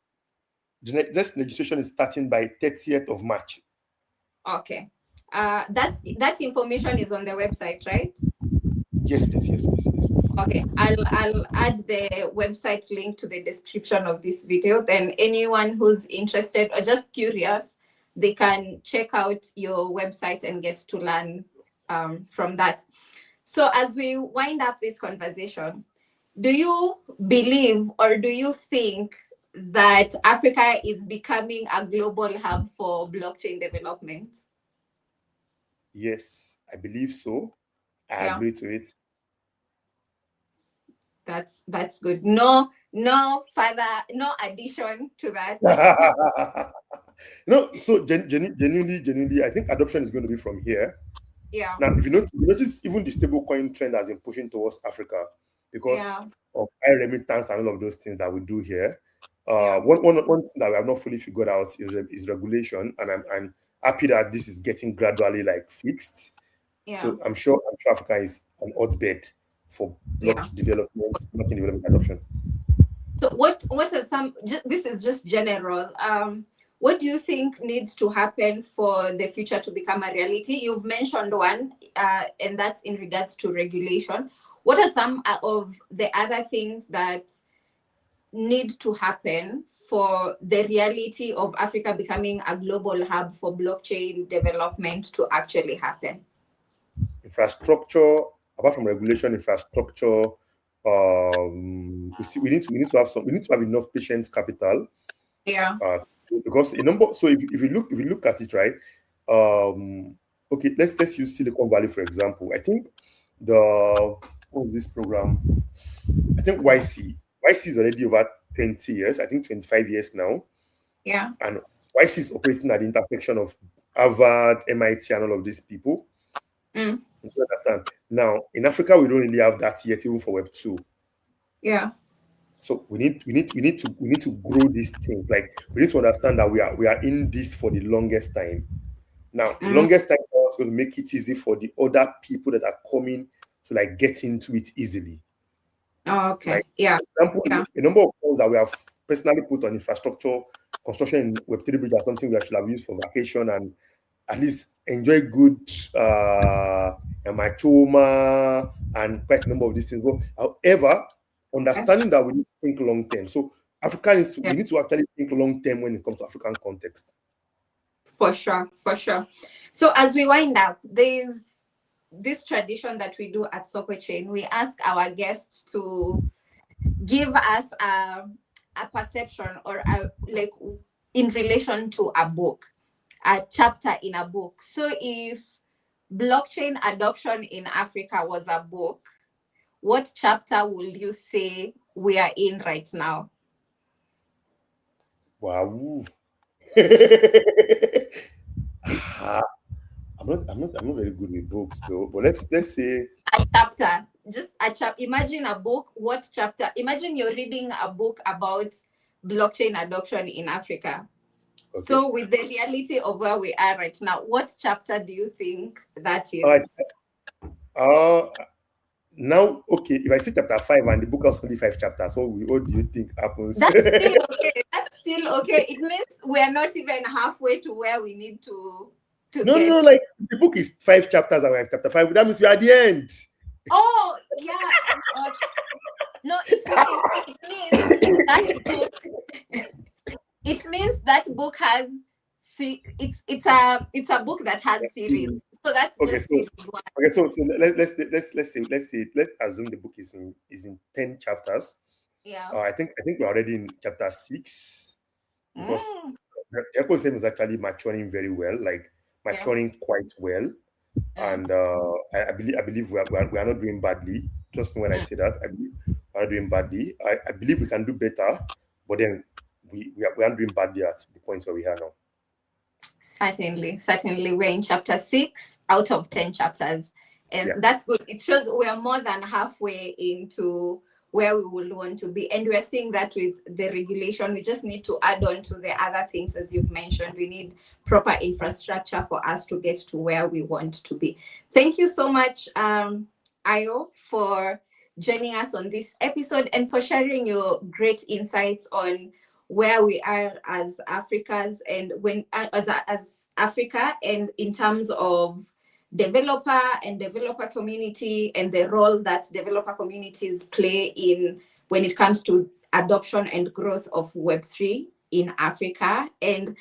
[SPEAKER 2] next registration is starting by 30th of March.
[SPEAKER 1] Okay. That information is on the website, right?
[SPEAKER 2] Yes, please. Yes, please. Yes, please.
[SPEAKER 1] Okay. I'll add the website link to the description of this video. Then anyone who's interested or just curious, they can check out your website and get to learn from that. So as we wind up this conversation, do you believe or do you think that Africa is becoming a global hub for blockchain development?
[SPEAKER 2] Yes, I believe so. I
[SPEAKER 1] Yeah,
[SPEAKER 2] agree to it.
[SPEAKER 1] that's good. No further, no addition to that.
[SPEAKER 2] So genuinely, I think adoption is going to be from here.
[SPEAKER 1] Yeah,
[SPEAKER 2] Now, if you notice even the stable coin trend has been pushing towards Africa because
[SPEAKER 1] yeah,
[SPEAKER 2] of high remittance and all of those things that we do here.
[SPEAKER 1] yeah,
[SPEAKER 2] One thing that we have not fully figured out is regulation, and I'm happy that this is getting gradually like fixed.
[SPEAKER 1] yeah,
[SPEAKER 2] So I'm sure Africa is an hotbed for
[SPEAKER 1] yeah.
[SPEAKER 2] blockchain development adoption.
[SPEAKER 1] So what are some, this is just general. What do you think needs to happen for the future to become a reality? You've mentioned one, and that's in regards to regulation. What are some of the other things that need to happen for the reality of Africa becoming a global hub for blockchain development to actually happen?
[SPEAKER 2] Infrastructure, apart from regulation, infrastructure, we need to have enough patience capital.
[SPEAKER 1] Yeah.
[SPEAKER 2] Because a number. So if you look at it, right, okay, let's use Silicon Valley for example. I think the what was this program? I think YC is already over 20 years. I think 25 years now,
[SPEAKER 1] Yeah.
[SPEAKER 2] and YC is operating at the intersection of Harvard, MIT, and all of these people.
[SPEAKER 1] Mm.
[SPEAKER 2] You understand? Now in Africa, we don't really have that yet, even for Web 2.
[SPEAKER 1] Yeah.
[SPEAKER 2] So we need to grow these things. Like we need to understand that we are in this for the longest time. Now, the
[SPEAKER 1] Mm.
[SPEAKER 2] longest time is going to make it easy for the other people that are coming to like get into it easily.
[SPEAKER 1] Oh, okay.
[SPEAKER 2] Like,
[SPEAKER 1] Yeah.
[SPEAKER 2] for example,
[SPEAKER 1] Yeah.
[SPEAKER 2] a number of funds that we have personally put on infrastructure construction in Web3 Bridge are something we should have used for vacation and at least enjoy good machoma and quite a number of these things. But however, understanding that we need to think long term. So
[SPEAKER 1] Yeah.
[SPEAKER 2] we need to actually think long term when it comes to African context.
[SPEAKER 1] For sure. For sure. So as we wind up, there's this tradition that we do at Soko Chain. We ask our guests to give us a perception or like in relation to a book, a chapter in a book. So if blockchain adoption in Africa was a book, what chapter would you say we are in right now?
[SPEAKER 2] Wow. I'm not very good with books though. But let's say
[SPEAKER 1] A chapter, just a chapter. Imagine a book. What chapter? Imagine you're reading a book about blockchain adoption in Africa.
[SPEAKER 2] okay.
[SPEAKER 1] So, with the reality of where we are right now, what chapter do you think that is?
[SPEAKER 2] All right. Now okay, if I say chapter 5 and the book has only 5 chapters, what do you think happens?
[SPEAKER 1] That's still okay. That's still okay. It means we are not even halfway to where we need to
[SPEAKER 2] No,
[SPEAKER 1] get.
[SPEAKER 2] no, like the book is 5 chapters and we have chapter 5. That means we are at the end.
[SPEAKER 1] Oh yeah. No, it means that book. It means that book has. See, it's a book that has series. So that's
[SPEAKER 2] Okay,
[SPEAKER 1] just
[SPEAKER 2] so
[SPEAKER 1] series one.
[SPEAKER 2] okay, so let's assume the book is in 10 chapters.
[SPEAKER 1] Yeah.
[SPEAKER 2] I think we're already in chapter 6 because
[SPEAKER 1] Mm,
[SPEAKER 2] the ecosystem is actually maturing very well, like maturing quite well. And I believe we are not doing badly. Trust me when I say that. I believe we are not doing badly. I believe we can do better, but then we aren't doing badly at the point where we are now.
[SPEAKER 1] Certainly. We're in chapter 6 out of 10 chapters. And that's good. It shows we're more than halfway into where we will want to be. And we're seeing that with the regulation. We just need to add on to the other things, as you've mentioned. We need proper infrastructure for us to get to where we want to be. Thank you so much, Ayo, for joining us on this episode and for sharing your great insights on where we are as Africans and when as Africa, and in terms of developer community and the role that developer communities play in when it comes to adoption and growth of Web3 in Africa. And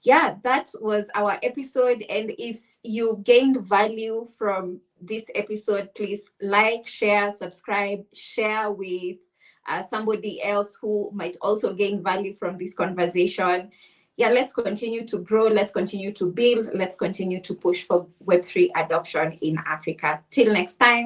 [SPEAKER 1] yeah, that was our episode. And if you gained value from this episode, please like, share, subscribe, share with somebody else who might also gain value from this conversation. Yeah, let's continue to grow, let's continue to build, let's continue to push for Web3 adoption in Africa. Till next time.